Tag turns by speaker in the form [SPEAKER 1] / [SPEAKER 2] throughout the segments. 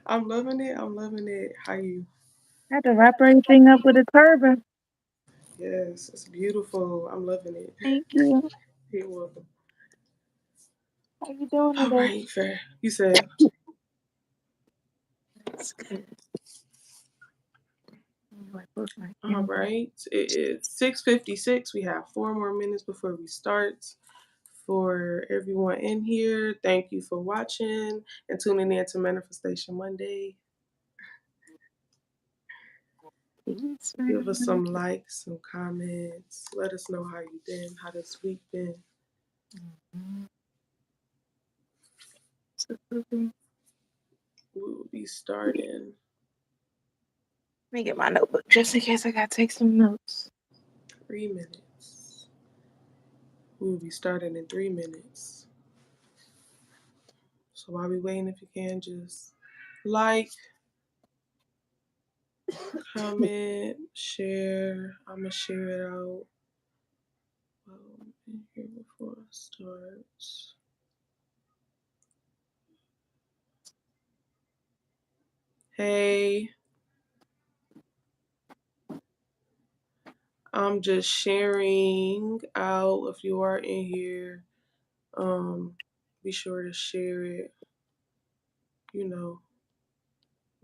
[SPEAKER 1] I'm loving it. I'm loving it. How you?
[SPEAKER 2] I had to wrap everything up with a turban.
[SPEAKER 1] Yes, it's beautiful. I'm loving it.
[SPEAKER 2] Thank you.
[SPEAKER 1] You're welcome.
[SPEAKER 2] How you doing
[SPEAKER 1] All
[SPEAKER 2] today?
[SPEAKER 1] right, fair. You said,
[SPEAKER 2] That's good. Like both my
[SPEAKER 1] all
[SPEAKER 2] cameras.
[SPEAKER 1] right. It is 6:56. We have 4 more minutes before we start. For everyone in here, thank you for watching and tuning in to Manifestation Monday.
[SPEAKER 2] Peace,
[SPEAKER 1] Give us
[SPEAKER 2] man.
[SPEAKER 1] some likes, some comments. Let us know how you been, how this week been.
[SPEAKER 2] Mhm. Absolutely.
[SPEAKER 1] We will be starting
[SPEAKER 2] Let me get my notebook just in case I gotta take some notes.
[SPEAKER 1] 3 minutes. We will be starting in 3 minutes. So while we waiting, if you can just like, comment, share. I'ma share it out in here before I start. Hey, I'm just sharing out. If you are in here, um, be sure to share it. You know,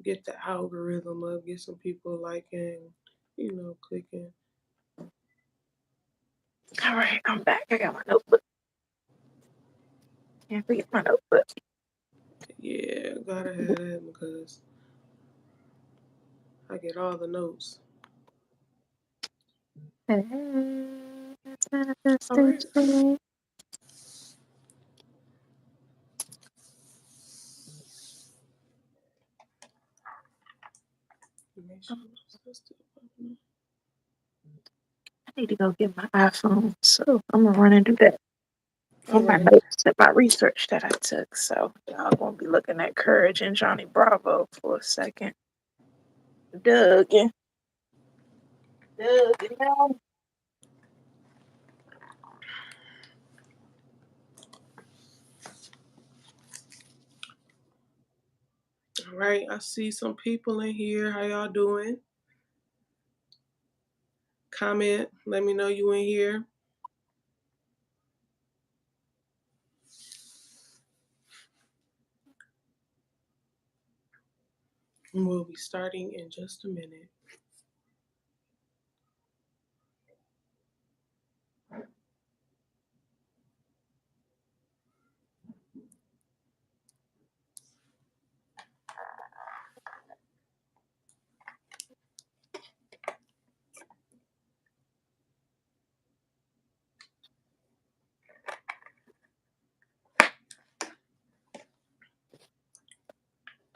[SPEAKER 1] get the algorithm up, get some people liking, clicking.
[SPEAKER 2] All right, I'm back. I got my notebook. Can't forget my notebook.
[SPEAKER 1] Yeah, gotta have that because I get all the notes.
[SPEAKER 2] Hey, it's
[SPEAKER 1] All right.
[SPEAKER 2] manifestation.
[SPEAKER 1] Make
[SPEAKER 2] Oh,
[SPEAKER 1] sure it's still popping
[SPEAKER 2] I need to go get my iPhone, so I'm gonna run and do that
[SPEAKER 1] up. All
[SPEAKER 2] for my
[SPEAKER 1] right.
[SPEAKER 2] notes and my research that I took. So y'all gonna be looking at Courage and Johnny Bravo for a second. Doug and Doug and now.
[SPEAKER 1] All right. I see some people in here. How y'all doing? Comment. Let me know you in here. And we'll be starting in just a minute.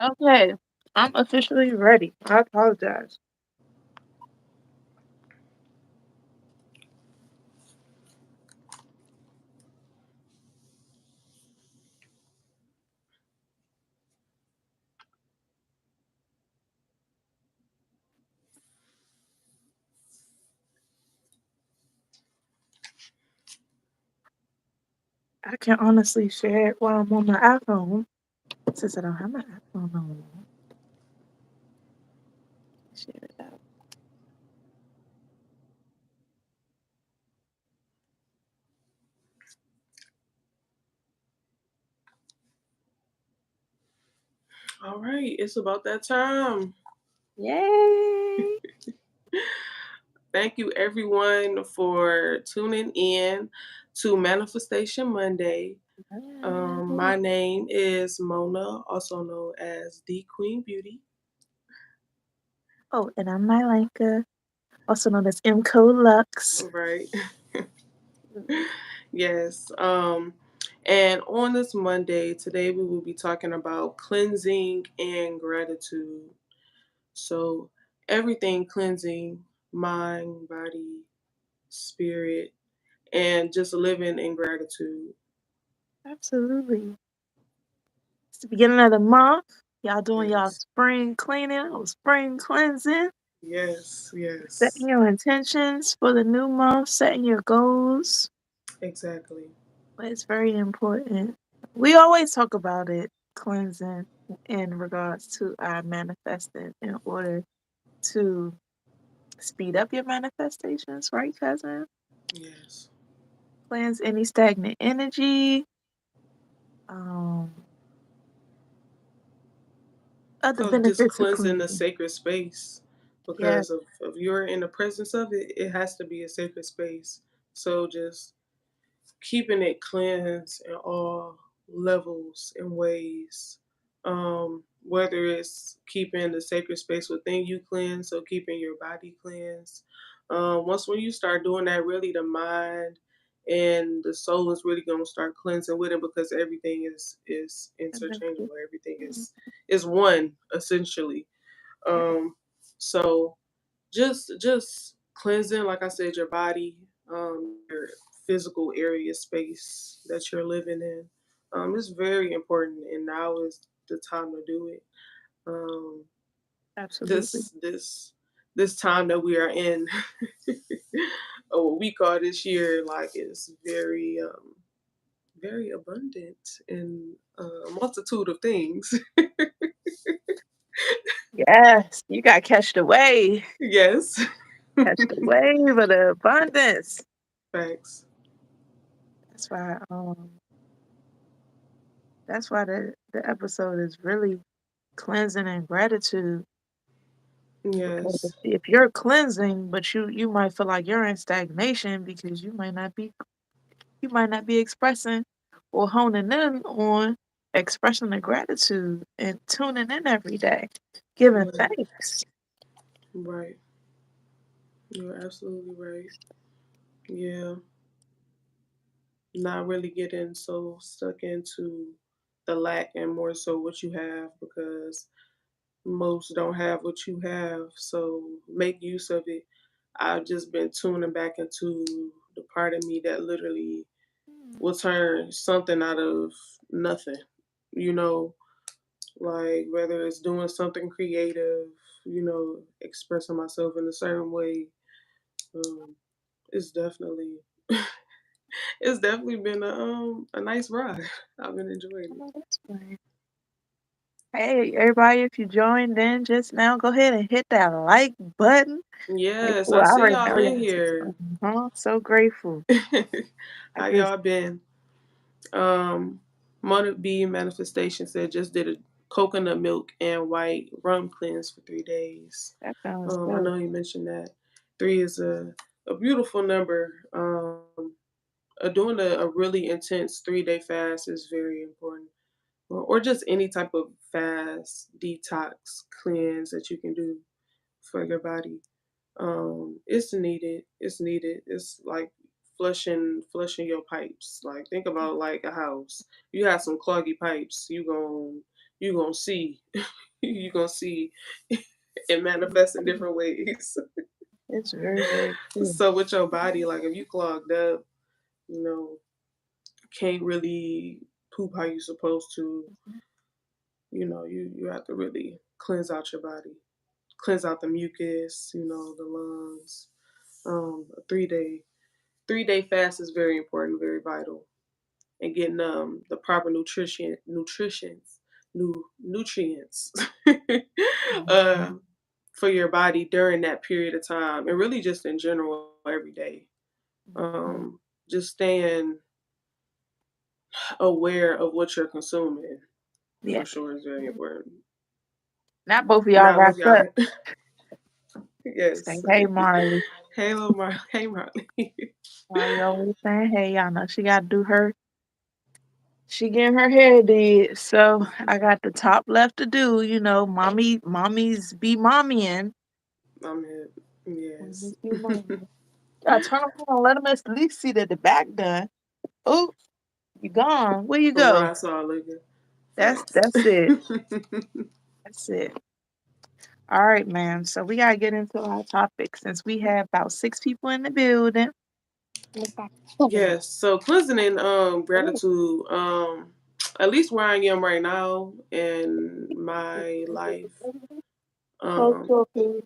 [SPEAKER 2] Okay, I'm officially ready. I apologize. I can honestly share it while I'm on my iPhone since I don't have my iPhone no more. Share it out.
[SPEAKER 1] All right. It's about that time.
[SPEAKER 2] Yay!
[SPEAKER 1] Thank you, everyone, for tuning in to Manifestation Monday.
[SPEAKER 2] Bye.
[SPEAKER 1] My name is Mona, also known as the Queen Beauty.
[SPEAKER 2] Oh, and I'm Nylanka, also known as MCO Lux.
[SPEAKER 1] Right. Yes. And on this Monday, today we will be talking about cleansing and gratitude. So, everything cleansing, mind, body, spirit, and just living in gratitude.
[SPEAKER 2] Absolutely. It's the beginning of the month. Y'all doing y'all
[SPEAKER 1] Yes.
[SPEAKER 2] spring cleaning or spring cleansing,
[SPEAKER 1] Yes.
[SPEAKER 2] setting
[SPEAKER 1] Yes.
[SPEAKER 2] your intentions for the new month, setting your goals.
[SPEAKER 1] Exactly.
[SPEAKER 2] But it's very important. We always talk about it, cleansing in regards to our manifesting in order to speed up your manifestations, right, cousin?
[SPEAKER 1] Yes.
[SPEAKER 2] Cleanse any stagnant energy, um, other
[SPEAKER 1] Just
[SPEAKER 2] benefits of
[SPEAKER 1] cleansing the
[SPEAKER 2] cleansing.
[SPEAKER 1] sacred space
[SPEAKER 2] Yes,
[SPEAKER 1] because of if you're in the presence of it, it has to be a sacred space. So just keeping it cleansed in all levels and ways. Whether it's keeping the sacred space within you cleansed, so keeping your body cleansed. Once when you start doing that, really the mind and the soul is really gonna start cleansing with it because everything is
[SPEAKER 2] eventually.
[SPEAKER 1] interchangeable. Everything
[SPEAKER 2] Mhm.
[SPEAKER 1] is one essentially.
[SPEAKER 2] Yeah,
[SPEAKER 1] So just cleansing, like I said, your body, your physical area space that you're living in. It's very important, and now is the time to do it. Um,
[SPEAKER 2] absolutely.
[SPEAKER 1] this time that we are in, or what we call this year, like is very abundant in a multitude of things.
[SPEAKER 2] Yes, you got to catch the wave.
[SPEAKER 1] Yes,
[SPEAKER 2] Catch the wave of the abundance.
[SPEAKER 1] facts.
[SPEAKER 2] That's why the episode is really cleansing and gratitude. Because
[SPEAKER 1] Yes,
[SPEAKER 2] if you're cleansing, but you might feel like you're in stagnation because you might not be expressing or honing in on expressing the gratitude and tuning in every day, giving
[SPEAKER 1] right,
[SPEAKER 2] thanks.
[SPEAKER 1] right. You're absolutely right. Yeah, not really getting so stuck into the lack and more so what you have because most don't have what you have. So make use of it. I've just been tuning back into the part of me that literally will turn something out of nothing. You know, like whether it's doing something creative, expressing myself in a certain way. Um, it's definitely it's definitely been a nice ride. I've been enjoying it.
[SPEAKER 2] Oh, that's fine. Hey, everybody, if you joined in just now, go ahead and hit that like button.
[SPEAKER 1] Yes,
[SPEAKER 2] Grateful.
[SPEAKER 1] I
[SPEAKER 2] I
[SPEAKER 1] see
[SPEAKER 2] already
[SPEAKER 1] y'all
[SPEAKER 2] know
[SPEAKER 1] in
[SPEAKER 2] y'all.
[SPEAKER 1] here.
[SPEAKER 2] So grateful. I
[SPEAKER 1] How
[SPEAKER 2] just,
[SPEAKER 1] y'all been? Um, Mona B Manifestation said just did a coconut milk and white rum cleanse for 3 days.
[SPEAKER 2] that sounds
[SPEAKER 1] I
[SPEAKER 2] good.
[SPEAKER 1] know you mentioned that. Three is a beautiful number. Doing a really intense 3 day fast is very important. Or just any type of fast detox cleanse that you can do for your body. It's needed. It's needed. It's like flushing your pipes. Like think about like a house. You have some cloggy pipes. You gonna see you gonna see it manifest in different ways.
[SPEAKER 2] It's very, very true.
[SPEAKER 1] So with your body, like if you clogged up, you know, can't really poop how you supposed to. You have to really cleanse out your body, cleanse out the mucus. The lungs. A 3 day fast is very important, very vital, and getting the proper nutrients uh,
[SPEAKER 2] Mhm.
[SPEAKER 1] for your body during that period of time, and really just in general every day.
[SPEAKER 2] Mhm.
[SPEAKER 1] Just staying aware of what you're consuming
[SPEAKER 2] Yeah.
[SPEAKER 1] for sure is very important.
[SPEAKER 2] Not both of y'all
[SPEAKER 1] Not with
[SPEAKER 2] wrapped up.
[SPEAKER 1] y'all.
[SPEAKER 2] Say,
[SPEAKER 1] Yes.
[SPEAKER 2] hey, Marley.
[SPEAKER 1] Hey Marley.
[SPEAKER 2] Marley always saying, hey, y'all know she got to do her. She getting her hair did. So I got the top left to do, mommies be mommying.
[SPEAKER 1] I'm here. Yes.
[SPEAKER 2] Mommies be mommying. Gotta turn around, let them at least see that the back done. Oh, you gone. Where you
[SPEAKER 1] From what
[SPEAKER 2] go?
[SPEAKER 1] I saw, looking
[SPEAKER 2] That's
[SPEAKER 1] facts.
[SPEAKER 2] that's it. That's it. All right, man. So we gotta get into our topic since we have about 6 people in the building.
[SPEAKER 1] Yes. So cleansing and
[SPEAKER 2] Oh,
[SPEAKER 1] gratitude. At least where I am right now in my life. Um,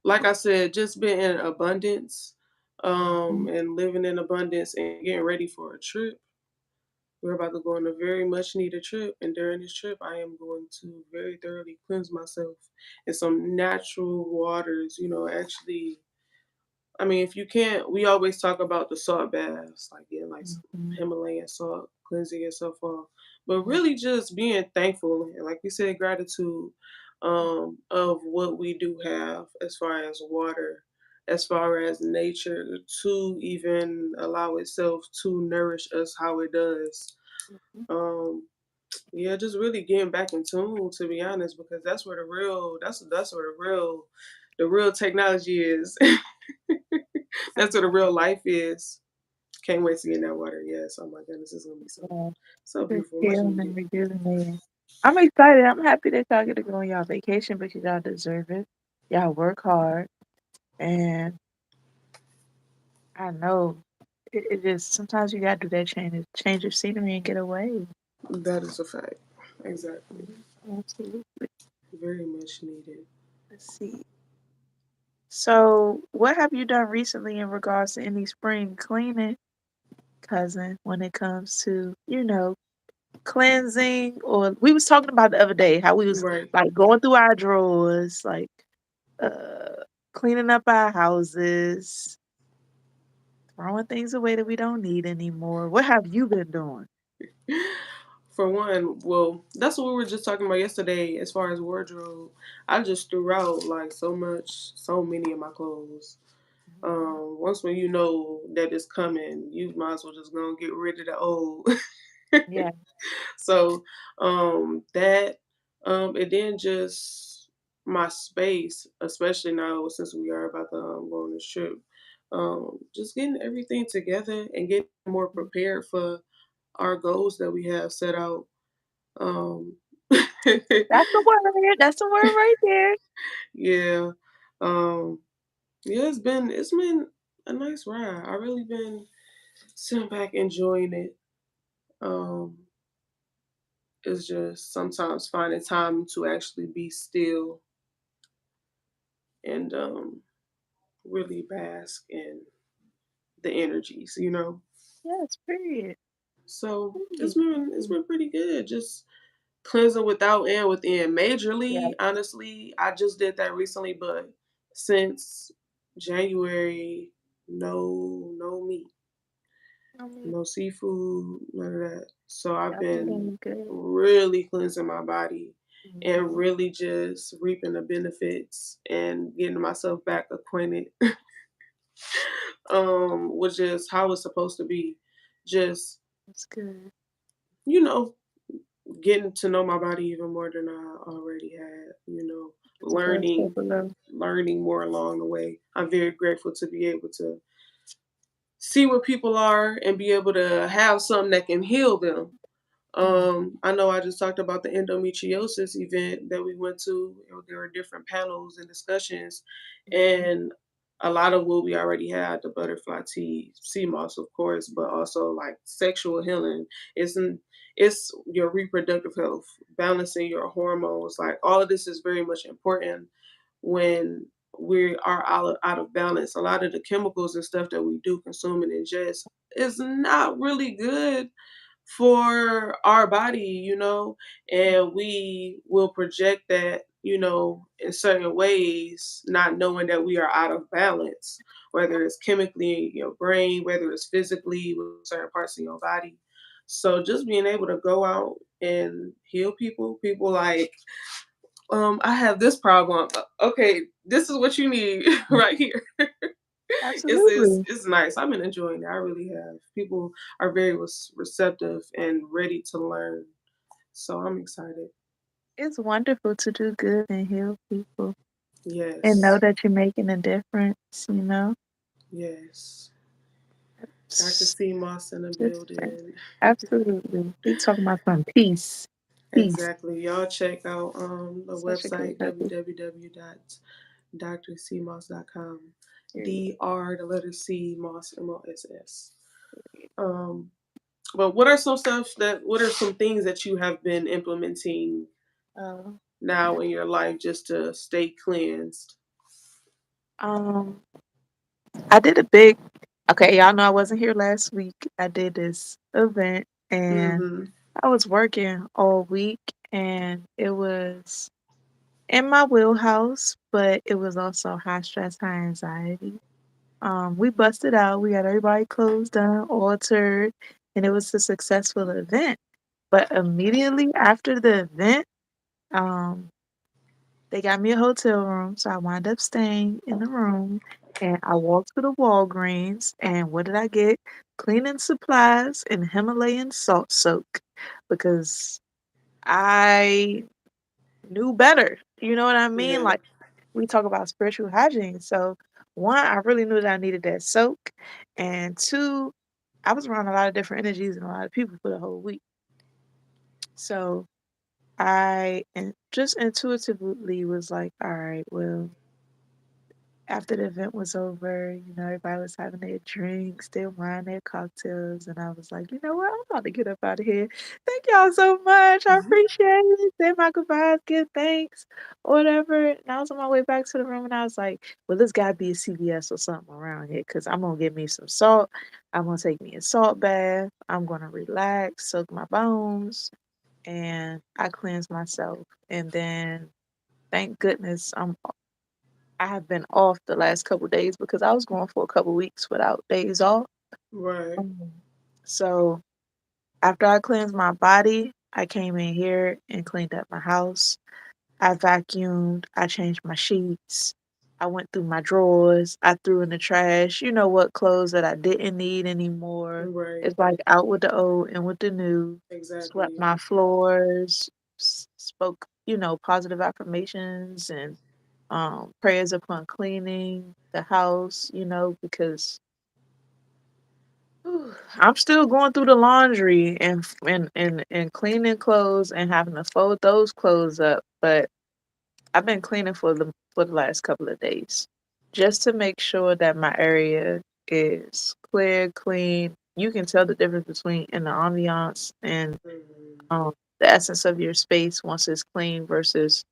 [SPEAKER 1] like I said, just being in abundance. And living in abundance and getting ready for a trip. We're about to go on a very much needed trip, and during this trip, I am going to very thoroughly cleanse myself in some natural waters. Actually, I mean, if you can't, we always talk about the salt baths, like getting like some
[SPEAKER 2] Mhm,
[SPEAKER 1] Himalayan salt, cleansing yourself off, but
[SPEAKER 2] mhm,
[SPEAKER 1] really just being thankful and, like we said, gratitude of what we do have as far as water, as far as nature, to even allow itself to nourish us how it does.
[SPEAKER 2] mhm.
[SPEAKER 1] Um, yeah, just really getting back in tune, to be honest, because that's where that's where the real technology is. That's what a real life is. Can't wait to get in that water. Yes. Oh my goodness, it's gonna be
[SPEAKER 2] Yeah,
[SPEAKER 1] so
[SPEAKER 2] just
[SPEAKER 1] beautiful, much
[SPEAKER 2] healing
[SPEAKER 1] needed.
[SPEAKER 2] and rejuvenating. I'm excited. I'm happy that y'all get to go on y'all vacation because y'all deserve it. Y'all work hard, and I know it just sometimes you gotta do that change of scenery and get away.
[SPEAKER 1] That is a fact. Exactly.
[SPEAKER 2] Mhm, absolutely.
[SPEAKER 1] Very much needed.
[SPEAKER 2] Let's see. So, what have you done recently in regards to any spring cleaning, cousin, when it comes to, cleansing? Or we was talking about the other day how we was
[SPEAKER 1] Right.
[SPEAKER 2] like going through our drawers, like cleaning up our houses, throwing things away that we don't need anymore. What have you been doing?
[SPEAKER 1] For one, well, that's what we were just talking about yesterday as far as wardrobe. I just threw out like so many of my clothes.
[SPEAKER 2] Mhm.
[SPEAKER 1] Once when you know that it's coming, you might as well just go and get rid of the old.
[SPEAKER 2] Yeah.
[SPEAKER 1] So that and then just my space, especially now since we are about to go on this trip, just getting everything together and getting more
[SPEAKER 2] Mhm.
[SPEAKER 1] prepared for our goals that we have set out. Um,
[SPEAKER 2] That's the word. That's the word right there.
[SPEAKER 1] yeah, um, yeah, it's been a nice ride. I really been sitting back enjoying it. Um, it's just sometimes finding time to actually be still and really bask in the energies.
[SPEAKER 2] Yes, period.
[SPEAKER 1] So it's
[SPEAKER 2] Period.
[SPEAKER 1] been it's
[SPEAKER 2] Period.
[SPEAKER 1] been pretty good. Just cleansing without and within.
[SPEAKER 2] Yeah.
[SPEAKER 1] Majorly, honestly, I just did that recently, but since January, no meat,
[SPEAKER 2] I mean,
[SPEAKER 1] no seafood, none of that. So I've
[SPEAKER 2] y'all been
[SPEAKER 1] been
[SPEAKER 2] doing good.
[SPEAKER 1] really cleansing my body and
[SPEAKER 2] Mhm.
[SPEAKER 1] really just reaping the benefits and getting myself back acquainted which is how it's supposed to be. Just,
[SPEAKER 2] That's good.
[SPEAKER 1] you know, getting to know my body even more than I already had,
[SPEAKER 2] It's one step
[SPEAKER 1] learning
[SPEAKER 2] below.
[SPEAKER 1] learning more along the way. I'm very grateful to be able to see where people are and be able to have something that can heal them.
[SPEAKER 2] Mm.
[SPEAKER 1] I know I just talked about the endometriosis event that we went to. There were different panels and discussions,
[SPEAKER 2] Mhm.
[SPEAKER 1] and a lot of what we already had, the butterfly tea, sea moss, of course, but also like sexual healing. It's it's your reproductive health, balancing your hormones. Like all of this is very much important when we are out of balance. A lot of the chemicals and stuff that we do consume and ingest is not really good for our body, and we will project that, in certain ways, not knowing that we are out of balance, whether it's chemically in your brain, whether it's physically with certain parts of your body. So just being able to go out and heal people like, I have this problem. Okay, this is what you need right here. It's
[SPEAKER 2] Absolutely.
[SPEAKER 1] it's nice. I've been enjoying it. I really have. People are very receptive and ready to learn. So I'm excited.
[SPEAKER 2] It's wonderful to do good and heal people and know
[SPEAKER 1] Yes.
[SPEAKER 2] that you're making a difference.
[SPEAKER 1] Yes. Dr.
[SPEAKER 2] It's
[SPEAKER 1] C. Moss in the
[SPEAKER 2] just
[SPEAKER 1] building.
[SPEAKER 2] absolutely. He talking about some peace. Peace.
[SPEAKER 1] Exactly. Y'all check out the
[SPEAKER 2] Such a good
[SPEAKER 1] website
[SPEAKER 2] subject.
[SPEAKER 1] www.drcmoss.com.
[SPEAKER 2] Period.
[SPEAKER 1] DR the letter C Moss MOSS. Um but what are some things that you have been implementing
[SPEAKER 2] Oh,
[SPEAKER 1] now in your life just to stay cleansed?
[SPEAKER 2] um, I did a big. Okay, y'all know I wasn't here last week. I did this event. and
[SPEAKER 1] Mhm.
[SPEAKER 2] I was working all week, and it was in my wheelhouse, but it was also high stress, high anxiety. We busted out. We got everybody closed down, altered, and it was a successful event. But immediately after the event, um, they got me a hotel room, so I wound up staying in the room. And I walked to the Walgreens, and what did I get? Cleaning supplies and Himalayan salt soak because I knew better. You know what I mean?
[SPEAKER 1] Yeah.
[SPEAKER 2] Like we talk about spiritual hygiene. So one, I really knew that I needed that soak. And two, I was around a lot of different energies and a lot of people for the whole week. So just intuitively was like, all right, well, after the event was over, everybody was having their drinks, their wine, their cocktails, and I was like, you know what? I'm about to get up out of here. Thank y'all so much. I
[SPEAKER 1] Mhm.
[SPEAKER 2] appreciate it. Say my goodbyes, give thanks, whatever. And I was on my way back to the room, and I was like, well, there's got to be a CVS or something around here because I'm gonna get me some salt. I'm gonna take me a salt bath. I'm gonna relax, soak my bones, and I cleanse myself. And then, thank goodness, I have been off the last couple days because I was going for a couple weeks without days off.
[SPEAKER 1] Right.
[SPEAKER 2] Mhm. So after I cleansed my body, I came in here and cleaned up my house. I vacuumed, I changed my sheets, I went through my drawers, I threw in the trash, you know what, clothes that I didn't need anymore.
[SPEAKER 1] Right.
[SPEAKER 2] It's like out with the old and with the new. Swept
[SPEAKER 1] Exactly.
[SPEAKER 2] my floors, spoke, positive affirmations and prayers upon cleaning the house, because I'm still going through the laundry and cleaning clothes and having to fold those clothes up. But I've been cleaning for the last couple of days just to make sure that my area is clear, clean. You can tell the difference between in the ambiance and
[SPEAKER 1] Mhm.
[SPEAKER 2] um, the essence of your space once it's clean versus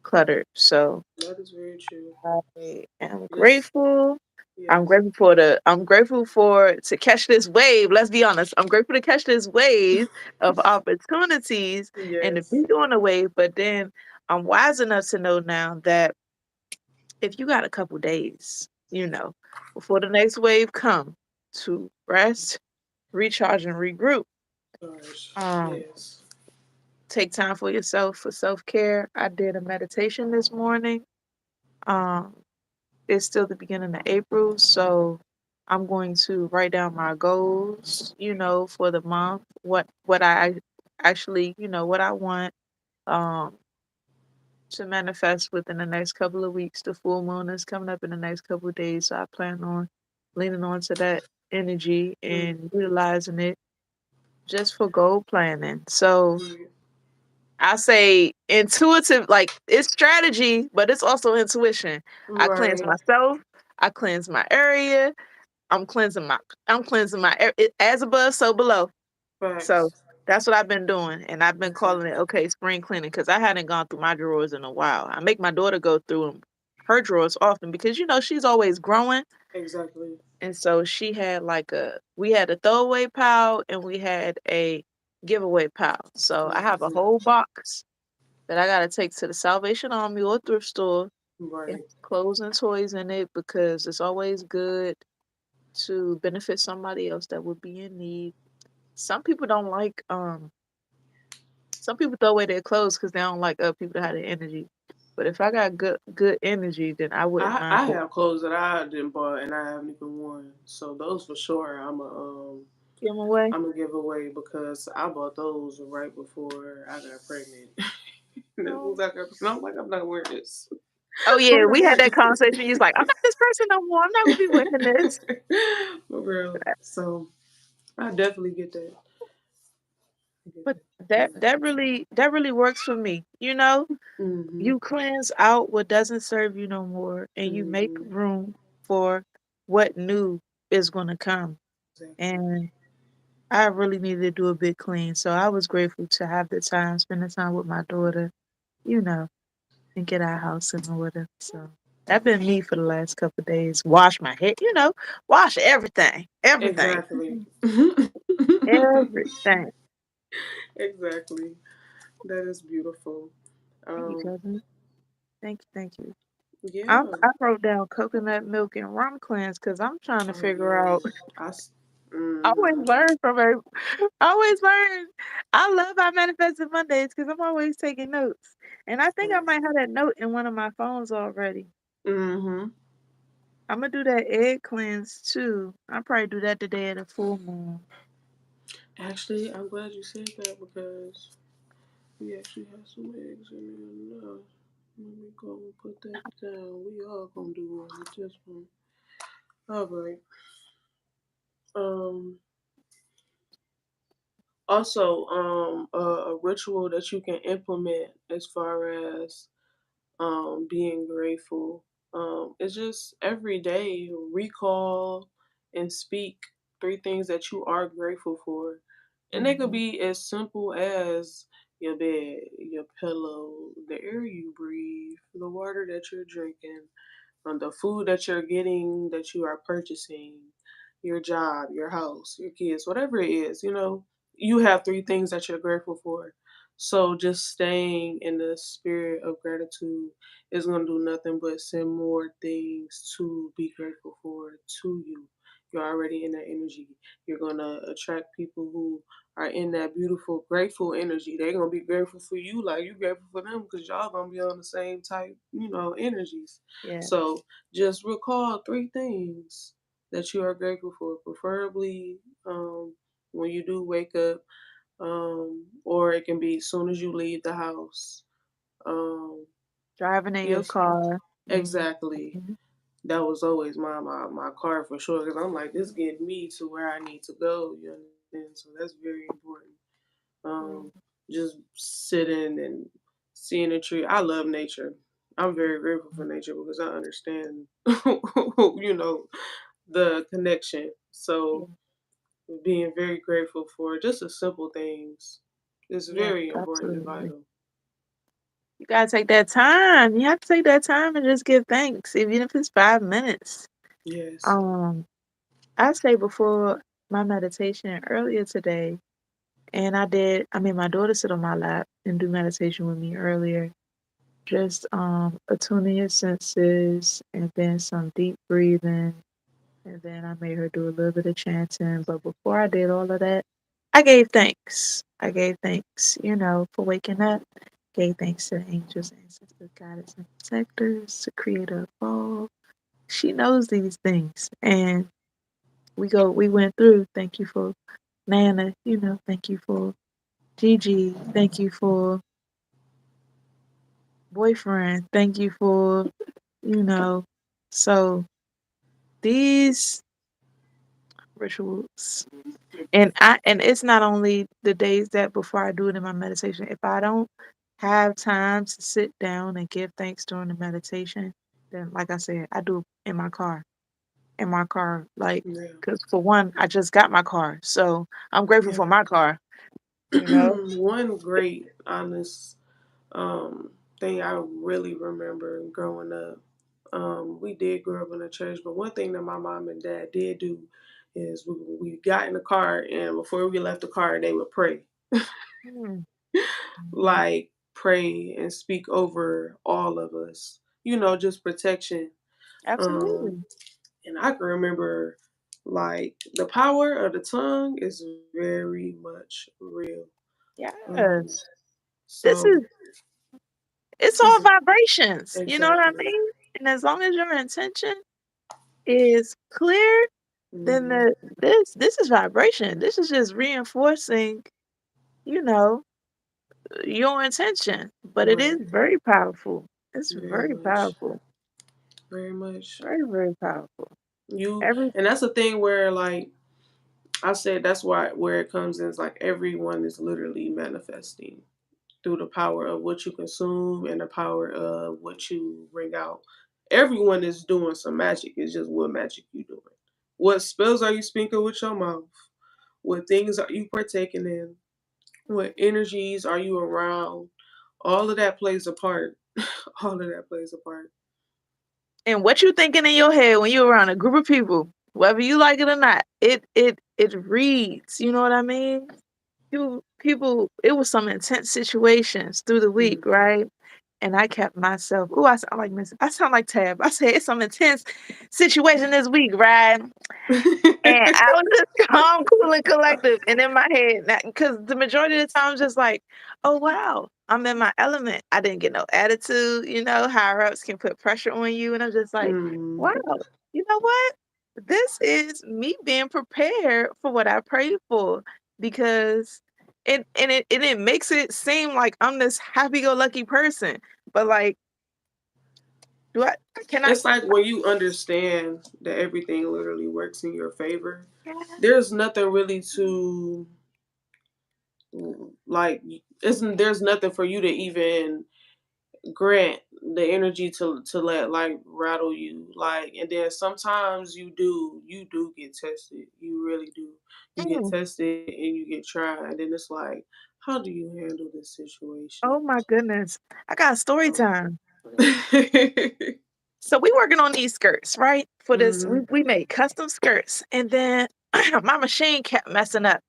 [SPEAKER 2] cluttered. So
[SPEAKER 1] That is very true.
[SPEAKER 2] I am
[SPEAKER 1] This.
[SPEAKER 2] grateful.
[SPEAKER 1] Yes.
[SPEAKER 2] I'm grateful for to catch this wave. Let's be honest. I'm grateful to catch this wave of opportunities and to
[SPEAKER 1] Yes.
[SPEAKER 2] be on the wave. But then I'm wise enough to know now that if you got a couple days, before the next wave come to rest, recharge and regroup.
[SPEAKER 1] Gosh.
[SPEAKER 2] Um,
[SPEAKER 1] Yes.
[SPEAKER 2] take time for yourself for self-care. I did a meditation this morning. Um, It's still the beginning of April, so I'm going to write down my goals, for the month, what I actually, what I want um to manifest within the next couple of weeks. The full moon is coming up in the next couple of days, so I plan on leaning on to that energy
[SPEAKER 1] Mm.
[SPEAKER 2] and utilizing it just for goal planning. So
[SPEAKER 1] Right.
[SPEAKER 2] I say intuitive, like it's strategy, but it's also intuition. I cleanse
[SPEAKER 1] Right.
[SPEAKER 2] myself, I cleanse my area, I'm cleansing my as above, so below. So
[SPEAKER 1] Facts.
[SPEAKER 2] that's what I've been doing, and I've been calling it
[SPEAKER 1] Exactly.
[SPEAKER 2] okay spring cleaning because I hadn't gone through my drawers in a while. I make my daughter go through her drawers often because she's always growing,
[SPEAKER 1] Exactly.
[SPEAKER 2] and so she had we had a throwaway pile and we had a giveaway pile. So I have a
[SPEAKER 1] Exactly.
[SPEAKER 2] whole box that I gotta take to the Salvation Army or thrift store. It
[SPEAKER 1] Right.
[SPEAKER 2] has clothes and toys in it because it's always good to benefit somebody else that would be in need. Some people don't like some people throw away their clothes because they don't like other people that have the energy. But if I got good energy, then I wouldn't mind
[SPEAKER 1] I
[SPEAKER 2] putting
[SPEAKER 1] have clothes that I didn't buy and I haven't even worn. So those for sure
[SPEAKER 2] them away.
[SPEAKER 1] I'm gonna give away because I bought those right before I got pregnant. And it was
[SPEAKER 2] Oh.
[SPEAKER 1] like, and I'm like, I'm not wearing this.
[SPEAKER 2] Oh
[SPEAKER 1] I'm
[SPEAKER 2] yeah, we had
[SPEAKER 1] not.
[SPEAKER 2] that conversation. He's like, I'm not this person no more. I'm not gonna be wearing this.
[SPEAKER 1] For real. So I definitely get that. I get
[SPEAKER 2] But that
[SPEAKER 1] that.
[SPEAKER 2] that really works for me.
[SPEAKER 1] Mhm.
[SPEAKER 2] You cleanse out what doesn't serve you no more, and you make
[SPEAKER 1] Mhm.
[SPEAKER 2] room for what new is gonna come.
[SPEAKER 1] Exactly.
[SPEAKER 2] And I really needed to do a big clean, so I was grateful to have the time, spend the time with my daughter, you know, and get our house in order. So that been me for the last couple of days. Wash my head, wash everything, everything,
[SPEAKER 1] Exactly.
[SPEAKER 2] everything.
[SPEAKER 1] Exactly. That is beautiful.
[SPEAKER 2] Thank you,
[SPEAKER 1] Um,
[SPEAKER 2] cousin. Thank you.
[SPEAKER 1] yeah.
[SPEAKER 2] I wrote down coconut milk and rum cleanse because I'm trying to
[SPEAKER 1] Oh
[SPEAKER 2] figure out.
[SPEAKER 1] yes.
[SPEAKER 2] I always
[SPEAKER 1] Mm-hmm.
[SPEAKER 2] learn from her. I always learn. I love our manifesting Mondays because I'm always taking notes, and I think I might have that note in one of my phones already.
[SPEAKER 1] Mm-hmm.
[SPEAKER 2] I'm gonna do that egg cleanse too. I'll probably do that the day of the full moon.
[SPEAKER 1] Actually, I'm glad you said that because we actually have some eggs in there now. Let me go and put that down. We all gonna do one with this one. All right. Um. Also, a ritual that you can implement as far as being grateful. It's just every day recall and speak three things that you are grateful for. And they could
[SPEAKER 2] Mhm.
[SPEAKER 1] be as simple as your bed, your pillow, the air you breathe, the water that you're drinking, the food that you're getting, that you are purchasing, your job, your house, your kids, whatever it is, you have three things that you're grateful for. So just staying in the spirit of gratitude is going to do nothing but send more things to be grateful for to you. You're already in that energy. You're going to attract people who are in that beautiful, grateful energy. They're going to be grateful for you like you're grateful for them because y'all going to be on the same type, energies.
[SPEAKER 2] Yeah,
[SPEAKER 1] So just recall three things that you are grateful for, preferably when you do wake up, or it can be as soon as you leave the house. Um,
[SPEAKER 2] driving in your
[SPEAKER 1] yes,
[SPEAKER 2] car. Mhm.
[SPEAKER 1] exactly. That was always my car for sure because I'm like, this getting me to where I need to go. You understand? So that's very important. Um,
[SPEAKER 2] Mhm.
[SPEAKER 1] just sitting and seeing a tree. I love nature. I'm very grateful for nature because I understand, the connection.
[SPEAKER 2] Yeah,
[SPEAKER 1] So being very grateful for just the simple things is
[SPEAKER 2] yeah,
[SPEAKER 1] very important and
[SPEAKER 2] absolutely.
[SPEAKER 1] vital.
[SPEAKER 2] You gotta take that time. You have to take that time and just give thanks, even if it's 5 minutes.
[SPEAKER 1] Yes.
[SPEAKER 2] Um, I say before my meditation earlier today, and I made my daughter sit on my lap and do meditation with me earlier. Just attuning your senses and then some deep breathing. And then I made her do a little bit of chanting. But before I did all of that, I gave thanks. I gave thanks, for waking up. Gave thanks to the angels, ancestors, guides, and protectors, the creator of all. She knows these things. And we went through. Thank you for Nana, thank you for Gigi, thank you for boyfriend, thank you for, you know. So these rituals and it's not only the days that before I do it in my meditation. If I don't have time to sit down and give thanks during the meditation, then like I said, I do it in my car. In my car, like,
[SPEAKER 1] Yeah.
[SPEAKER 2] because for one, I just got my car, so I'm grateful for
[SPEAKER 1] Yeah.
[SPEAKER 2] my car. You know.
[SPEAKER 1] One great, honest thing I really remember growing up. We did grow up in a church, but one thing that my mom and dad did do is we got in the car, and before we left the car, they would pray.
[SPEAKER 2] Mm, mhm.
[SPEAKER 1] Like pray and speak over all of us. Just protection. Um,
[SPEAKER 2] Absolutely.
[SPEAKER 1] and I can remember like the power of the tongue is very much real. Um,
[SPEAKER 2] Yes. This
[SPEAKER 1] so
[SPEAKER 2] is it's all
[SPEAKER 1] mhm,
[SPEAKER 2] vibrations. You know what I
[SPEAKER 1] exactly.
[SPEAKER 2] mean? And as long as your intention is clear, then
[SPEAKER 1] Hmm.
[SPEAKER 2] this is vibration. This is just reinforcing, you know, your intention. But it is
[SPEAKER 1] Right.
[SPEAKER 2] very powerful. It's
[SPEAKER 1] Very
[SPEAKER 2] very
[SPEAKER 1] much.
[SPEAKER 2] powerful.
[SPEAKER 1] Very much.
[SPEAKER 2] Very, very powerful.
[SPEAKER 1] You
[SPEAKER 2] Every
[SPEAKER 1] and that's the thing where like I said that's why where it comes in is like everyone is literally manifesting through the power of what you consume and the power of what you bring out. Everyone is doing some magic. It's just what magic you doing. What spells are you speaking with your mouth? What things are you partaking in? What energies are you around? All of that plays a part. All of that plays a part.
[SPEAKER 2] and what you thinking in your head when you're around a group of people, whether you like it or not, it reads. You know what I mean? people it was some intense situations through the week,
[SPEAKER 1] Mhm.
[SPEAKER 2] right? And I kept myself ooh, I sound like Tab. I said it's some intense situation this week, right? And I was just calm, cool, and collective, and in my head, because the majority of the time, I'm just like, "Oh, wow, I'm in my element. I didn't get no attitude," higher ups can put pressure on you, and I'm just like, "Wow,
[SPEAKER 1] Mhm.
[SPEAKER 2] you know what? This is me being prepared for what I prayed for," because it makes it seem like I'm this happy-go-lucky person, but, like, do I can I
[SPEAKER 1] It's like when you understand that everything literally works in your favor,
[SPEAKER 2] yeah,
[SPEAKER 1] there's nothing really to like isn't there's nothing for you to even grant the energy to let like rattle you like, and then sometimes you do get tested, you really do. You get
[SPEAKER 2] mm,
[SPEAKER 1] tested and you get tried, and then it's like, how do you handle this situation?
[SPEAKER 2] oh my goodness. I got story
[SPEAKER 1] um,
[SPEAKER 2] time. So we working on these skirts, right? For this, we
[SPEAKER 1] hmm
[SPEAKER 2] we made custom skirts, and then my machine kept messing up,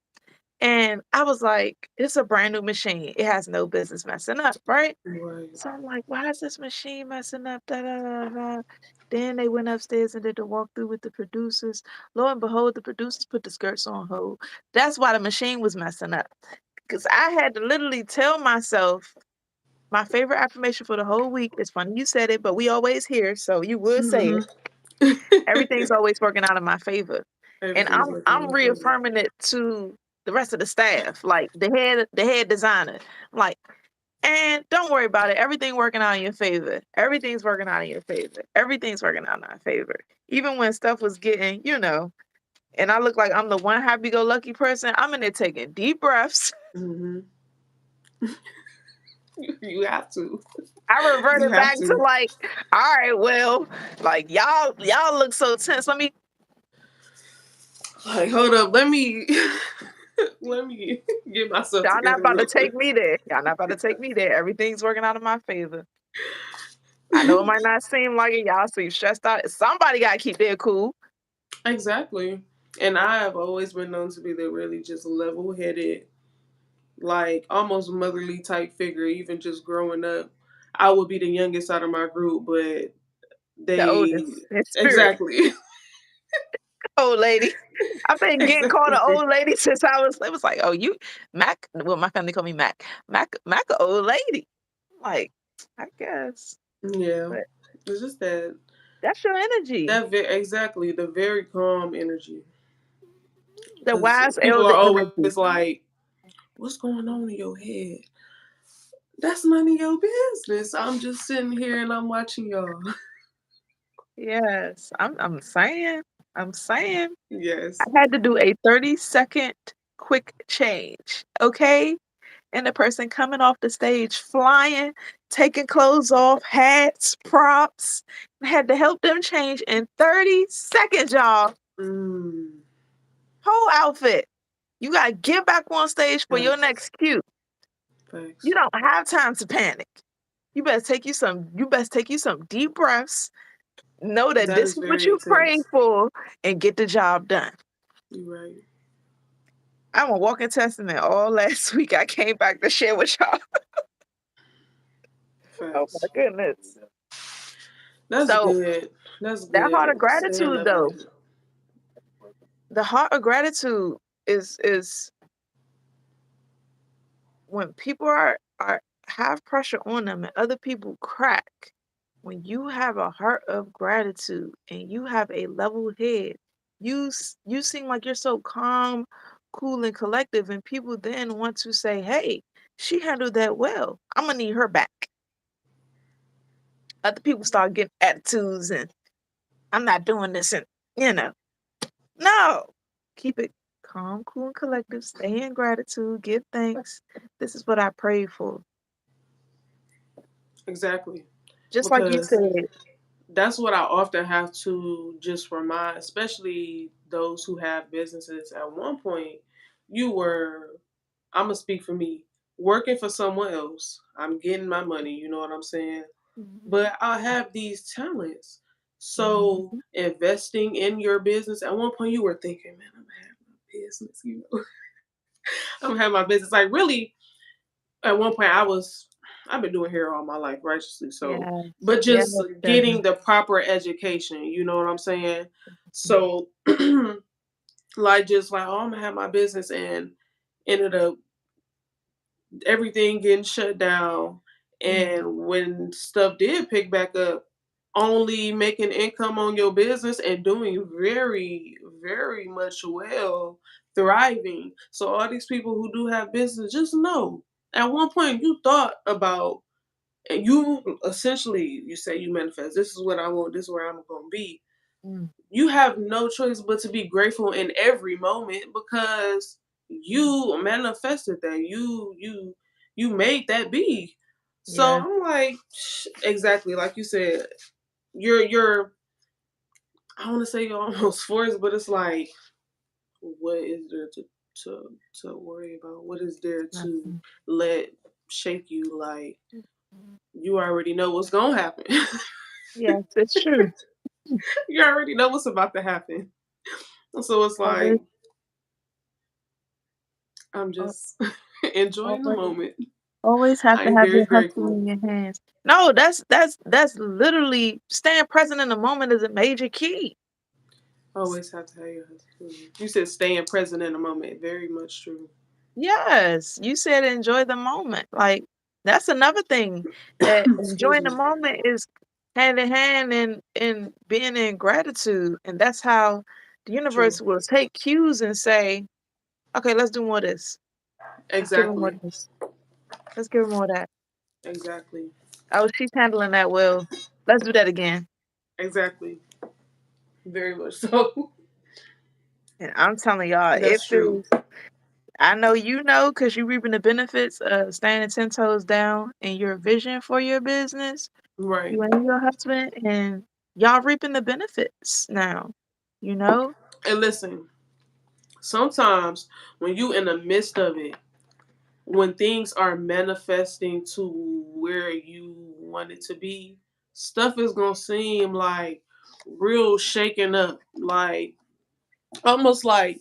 [SPEAKER 2] and I was like, "It's a brand new machine. It has no business messing up, right?"
[SPEAKER 1] right.
[SPEAKER 2] So I'm like, "Why is this machine messing up?" Da, da, da, da. Then they went upstairs and did the walkthrough with the producers. Lo and behold, the producers put the skirts on hold. That's why the machine was messing up. Because I had to literally tell myself my favorite affirmation for the whole week. It's funny you said it, but we always hear, so you would say
[SPEAKER 1] hmm
[SPEAKER 2] it. Everything's always working out in my favor. And
[SPEAKER 1] Everything's
[SPEAKER 2] I'm
[SPEAKER 1] working in
[SPEAKER 2] I'm
[SPEAKER 1] your favor.
[SPEAKER 2] reaffirming it to the rest of the staff, like the head designer. I'm like, and don't worry about it. Everything working out in your favor. Everything's working out in your favor. Everything's working out in our favor. Even when stuff was getting, and I look like I'm the one happy-go-lucky person, I'm in there taking deep breaths.
[SPEAKER 1] hmm you have to.
[SPEAKER 2] I
[SPEAKER 1] You
[SPEAKER 2] reverted
[SPEAKER 1] have
[SPEAKER 2] back to
[SPEAKER 1] to.
[SPEAKER 2] like, all right, well, like y'all look so tense. Let me
[SPEAKER 1] Like, hold up, let me let me get myself
[SPEAKER 2] Y'all not
[SPEAKER 1] together
[SPEAKER 2] about to
[SPEAKER 1] real
[SPEAKER 2] take
[SPEAKER 1] quick.
[SPEAKER 2] me there. Y'all not about to take me there. Everything's working out in my favor. I know it might not seem like it. Y'all seem stressed out. Somebody gotta keep their cool.
[SPEAKER 1] Exactly. And I have always been known to be the really just level headed, like almost motherly type figure, even just growing up. I would be the youngest out of my group, but
[SPEAKER 2] The
[SPEAKER 1] they
[SPEAKER 2] oldest in spirit.
[SPEAKER 1] exactly.
[SPEAKER 2] Old lady. I've been getting called an
[SPEAKER 1] exactly.
[SPEAKER 2] old lady since it was like, oh, you Mac. Well, my family call me Mac. Mac, a old lady. Like, I guess.
[SPEAKER 1] Yeah.
[SPEAKER 2] But
[SPEAKER 1] It's just that
[SPEAKER 2] that's your energy.
[SPEAKER 1] exactly the very calm energy.
[SPEAKER 2] The
[SPEAKER 1] Because
[SPEAKER 2] wise
[SPEAKER 1] people are
[SPEAKER 2] elder
[SPEAKER 1] always
[SPEAKER 2] energy.
[SPEAKER 1] like, what's going on in your head? That's none of your business. I'm just sitting here and I'm watching y'all.
[SPEAKER 2] Yes. I'm saying. I'm saying. I
[SPEAKER 1] yes.
[SPEAKER 2] had to do a 30-second quick change. Okay. And the person coming off the stage flying, taking clothes off, hats, props. I had to help them change in 30 seconds, y'all.
[SPEAKER 1] Mm,
[SPEAKER 2] Whole outfit. You gotta get back on stage for your
[SPEAKER 1] facts.
[SPEAKER 2] next cue. You
[SPEAKER 1] Facts.
[SPEAKER 2] don't have time to panic. You best take you some deep breaths. Know that
[SPEAKER 1] That
[SPEAKER 2] this
[SPEAKER 1] is
[SPEAKER 2] is what
[SPEAKER 1] very
[SPEAKER 2] you prayed
[SPEAKER 1] intense.
[SPEAKER 2] for and get the job done.
[SPEAKER 1] You're right.
[SPEAKER 2] I'm a walking testament. All last week I came back to share with y'all. Oh my
[SPEAKER 1] Facts.
[SPEAKER 2] goodness.
[SPEAKER 1] That's
[SPEAKER 2] So
[SPEAKER 1] good. That's
[SPEAKER 2] that heart of
[SPEAKER 1] good. Staying
[SPEAKER 2] gratitude
[SPEAKER 1] level
[SPEAKER 2] though,
[SPEAKER 1] headed.
[SPEAKER 2] the heart of gratitude is when people are have pressure on them and other people crack. When you have a heart of gratitude and you have a level head, you seem like you're so calm, cool, and collective, and people then want to say, "Hey, she handled that well. I'm gonna need her back." Other people start getting attitudes and I'm not doing this, and you know. No. Keep it calm, cool, and collective. Stay in gratitude. Give thanks. This is what I pray for.
[SPEAKER 1] Exactly.
[SPEAKER 2] Just like you
[SPEAKER 1] Because
[SPEAKER 2] said.
[SPEAKER 1] that's what I often have to just remind, especially those who have businesses. At one point, you were, I'm going to speak for me, working for someone else. I'm getting my money, you know what I'm saying?
[SPEAKER 2] Mhm,
[SPEAKER 1] But I have these talents. So
[SPEAKER 2] mhm.
[SPEAKER 1] investing in your business, at one point you were thinking, man, I'm gonna have my business, I'm gonna have my business. Like really, at one point I've been doing hair all my life, righteously so,
[SPEAKER 2] Yes,
[SPEAKER 1] but
[SPEAKER 2] yes,
[SPEAKER 1] just getting
[SPEAKER 2] cousin.
[SPEAKER 1] the proper education, you know what I'm saying? So like just like, oh, I'm gonna have my business and ended up everything getting shut down.
[SPEAKER 2] Mm,
[SPEAKER 1] And when stuff did pick back up, only making income on your business and doing very, very much well, thriving. So all these people who do have business, just know at one point you thought about, and you essentially you say you manifest. This is what I want. This is where I'm gonna be.
[SPEAKER 2] mm,
[SPEAKER 1] You have no choice but to be grateful in every moment because
[SPEAKER 2] mm.
[SPEAKER 1] you manifested that. You made that be. So
[SPEAKER 2] Yeah,
[SPEAKER 1] I'm like, exactly like you said. You're I want to say you're almost forced, but it's like, what is there to to worry about? What is there to
[SPEAKER 2] nothing.
[SPEAKER 1] let shake you? Like
[SPEAKER 2] Mhm.
[SPEAKER 1] you already know what's gonna happen.
[SPEAKER 2] Yes, it's true.
[SPEAKER 1] You already know what's about to happen. So it's like
[SPEAKER 2] Always,
[SPEAKER 1] I'm
[SPEAKER 2] al-
[SPEAKER 1] just enjoying the
[SPEAKER 2] always,
[SPEAKER 1] moment.
[SPEAKER 2] always have
[SPEAKER 1] I
[SPEAKER 2] to
[SPEAKER 1] am
[SPEAKER 2] have
[SPEAKER 1] very
[SPEAKER 2] your hustle
[SPEAKER 1] grateful.
[SPEAKER 2] in your hands. No, that's literally staying present in the moment is a major key.
[SPEAKER 1] Always have to have your husband. You said staying present in the moment. Very much true.
[SPEAKER 2] Yes, you said enjoy the moment. Like that's another thing that
[SPEAKER 1] Excuse
[SPEAKER 2] enjoying the
[SPEAKER 1] me.
[SPEAKER 2] moment is hand in hand in being in gratitude. And that's how the
[SPEAKER 1] True.
[SPEAKER 2] universe will take cues and say, okay, let's do more of this. Let's give her more of
[SPEAKER 1] Exactly.
[SPEAKER 2] this. Let's give her more of that.
[SPEAKER 1] Exactly.
[SPEAKER 2] Oh, she's handling that well. Let's do that again.
[SPEAKER 1] Exactly. Very much so.
[SPEAKER 2] And I'm telling y'all, it
[SPEAKER 1] That's true.
[SPEAKER 2] feels I know you know because you're reaping the benefits of standing 10 toes down in your vision for your business.
[SPEAKER 1] Right.
[SPEAKER 2] You and your husband, and y'all reaping the benefits now, you know?
[SPEAKER 1] And listen, sometimes when you in the midst of it, when things are manifesting to where you want it to be, stuff is gonna seem like real shaken up. Like almost like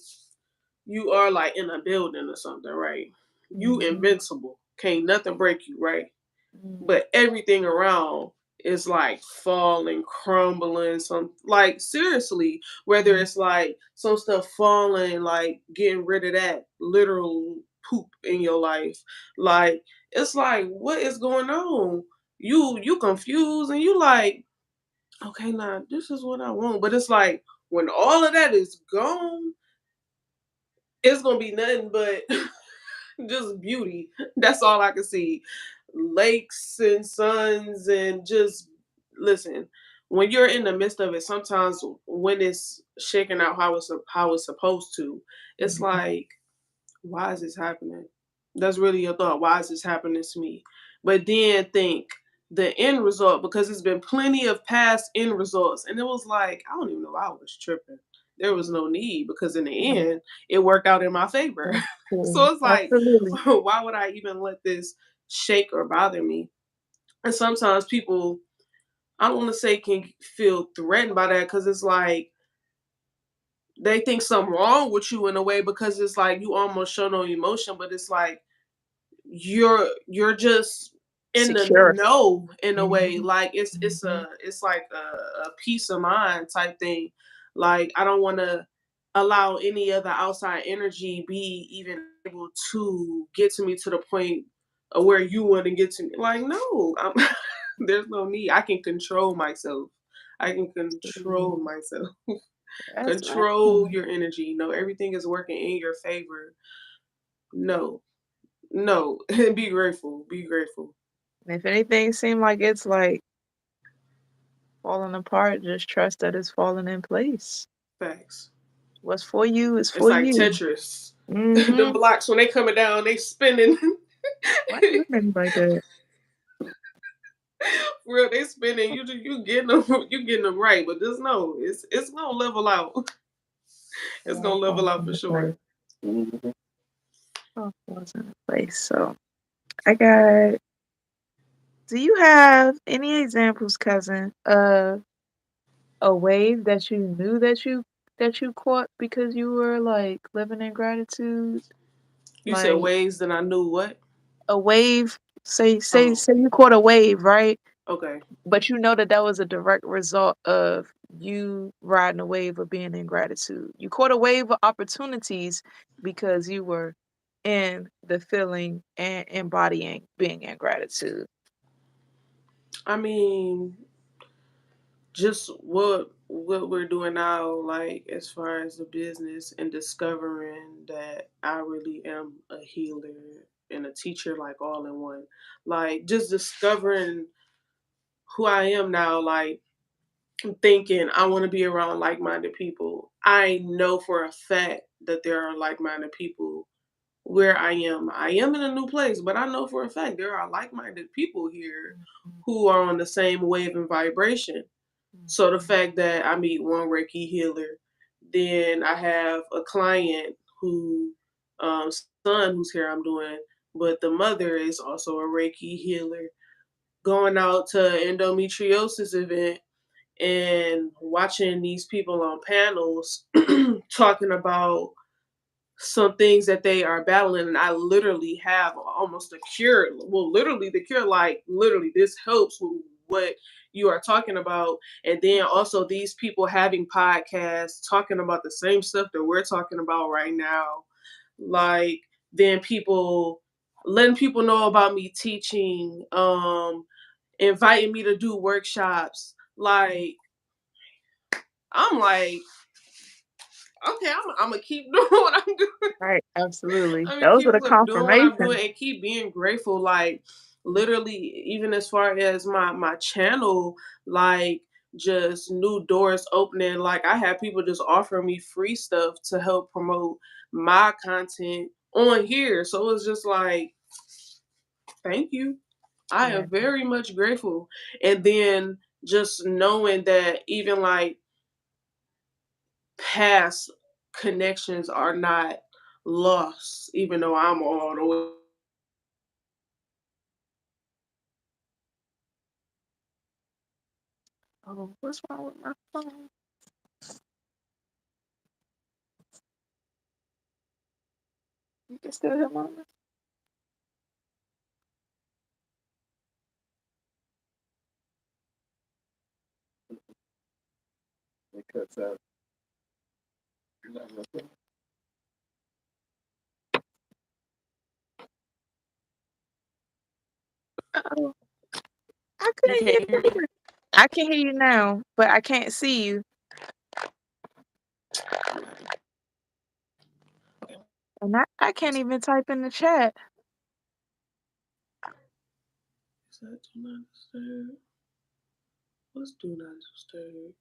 [SPEAKER 1] you are like in a building or something, right? You
[SPEAKER 2] Mhm,
[SPEAKER 1] invincible. Can't nothing break you, right?
[SPEAKER 2] mm,
[SPEAKER 1] But everything around is like falling, crumbling, some like seriously, whether
[SPEAKER 2] mm,
[SPEAKER 1] it's like some stuff falling, like getting rid of that literal poop in your life. Like it's like what is going on? You confused and you like, okay, now this is what I want. But it's like when all of that is gone, it's gonna be nothing but just beauty. That's all I can see. Lakes and suns and just listen. When you're in the midst of it, sometimes when it's shaking out how it's supposed to, it's
[SPEAKER 2] mhm,
[SPEAKER 1] like, why is this happening? That's really your thought. Why is this happening to me? But then think the end result because there's been plenty of past end results, and it was like I don't even know why I was tripping. There was
[SPEAKER 2] mhm,
[SPEAKER 1] no need because in the
[SPEAKER 2] mhm.
[SPEAKER 1] end it worked out in my favor.
[SPEAKER 2] That's
[SPEAKER 1] So
[SPEAKER 2] true.
[SPEAKER 1] it's like,
[SPEAKER 2] Absolutely.
[SPEAKER 1] why would I even let this shake or bother me? And sometimes people, I don't want to say can feel threatened by that because it's like they think something wrong with you in a way because it's like you almost show no emotion, but it's like you're just in the
[SPEAKER 2] Secure.
[SPEAKER 1] know in a way.
[SPEAKER 2] Mhm,
[SPEAKER 1] Like
[SPEAKER 2] mhm,
[SPEAKER 1] it's like a peace of mind type thing. Like I don't want to allow any other outside energy be even able to get to me to the point of where you want to get to me. Like no, there's no need. I can control myself. I can control
[SPEAKER 2] absolutely.
[SPEAKER 1] myself.
[SPEAKER 2] That's right.
[SPEAKER 1] Control your energy. You know everything is working in your favor. No, no, be grateful. Be grateful.
[SPEAKER 2] And if anything seem like it's, like, falling apart, just trust that it's falling in place.
[SPEAKER 1] Facts.
[SPEAKER 2] What's for you is
[SPEAKER 1] It's
[SPEAKER 2] for
[SPEAKER 1] like
[SPEAKER 2] you.
[SPEAKER 1] Tetris. Them
[SPEAKER 2] Mhm.
[SPEAKER 1] blocks when they coming down, they spinning.
[SPEAKER 2] Why you looking at me like that?
[SPEAKER 1] Real, they spinning. You getting them. You getting them right, but just know it's gonna level out.
[SPEAKER 2] It
[SPEAKER 1] It's gonna
[SPEAKER 2] all
[SPEAKER 1] level
[SPEAKER 2] falls
[SPEAKER 1] out for
[SPEAKER 2] into place.
[SPEAKER 1] sure.
[SPEAKER 2] Mhm. All falls into place. So I got do you have any examples, cousin, of a wave that you knew that you caught because you were like living in gratitude?
[SPEAKER 1] You said
[SPEAKER 2] Like
[SPEAKER 1] ways that I knew what?
[SPEAKER 2] a wave,
[SPEAKER 1] Oh,
[SPEAKER 2] say you caught a wave, right?
[SPEAKER 1] okay.
[SPEAKER 2] But you know that that was a direct result of you riding a wave of being in gratitude. You caught a wave of opportunities because you were in the feeling and embodying being in gratitude.
[SPEAKER 1] I mean, just what we're doing now, like as far as the business and discovering that I really am a healer and a teacher, like all in one. Like just discovering who I am now, like thinking I want to be around like-minded people. I know for a fact that there are like-minded people where I am. I am in a new place, but I know for a fact there are like-minded people here
[SPEAKER 2] Mhm,
[SPEAKER 1] who are on the same wave and vibration. So the
[SPEAKER 2] mhm,
[SPEAKER 1] fact that I meet one Reiki healer, then I have a client who son whose hair I'm doing, but the mother is also a Reiki healer. Going out to endometriosis event and watching these people on panels talking about some things that they are battling, and I literally have almost a cure. Well, literally the cure, like literally this helps with what you are talking about. And then also these people having podcasts talking about the same stuff that we're talking about right now. Like then people letting people know about me teaching, inviting me to do workshops.
[SPEAKER 2] mhm.
[SPEAKER 1] Like I'm like, okay, I'm gonna keep doing what I'm doing.
[SPEAKER 2] Right, absolutely.
[SPEAKER 1] I mean,
[SPEAKER 2] Those are
[SPEAKER 1] keep
[SPEAKER 2] the
[SPEAKER 1] doing what I'm doing
[SPEAKER 2] confirmations.
[SPEAKER 1] and keep being grateful. Like literally, even as far as my channel, like just new doors opening. Like I have people just offering me free stuff to help promote my content on here. So it's just like, thank you. I
[SPEAKER 2] Yeah.
[SPEAKER 1] am very much grateful. And then just knowing that even like past connections are not lost, even though I'm all the way.
[SPEAKER 2] Oh, what's wrong with my phone? You can still hear me? Because you're not listening. Oh, I
[SPEAKER 1] You
[SPEAKER 2] couldn't hear
[SPEAKER 1] can't hear me?
[SPEAKER 2] you. I can hear you now, but I can't see you. And I can't even type in the chat.
[SPEAKER 1] Is that do not disturb? What's do not disturb?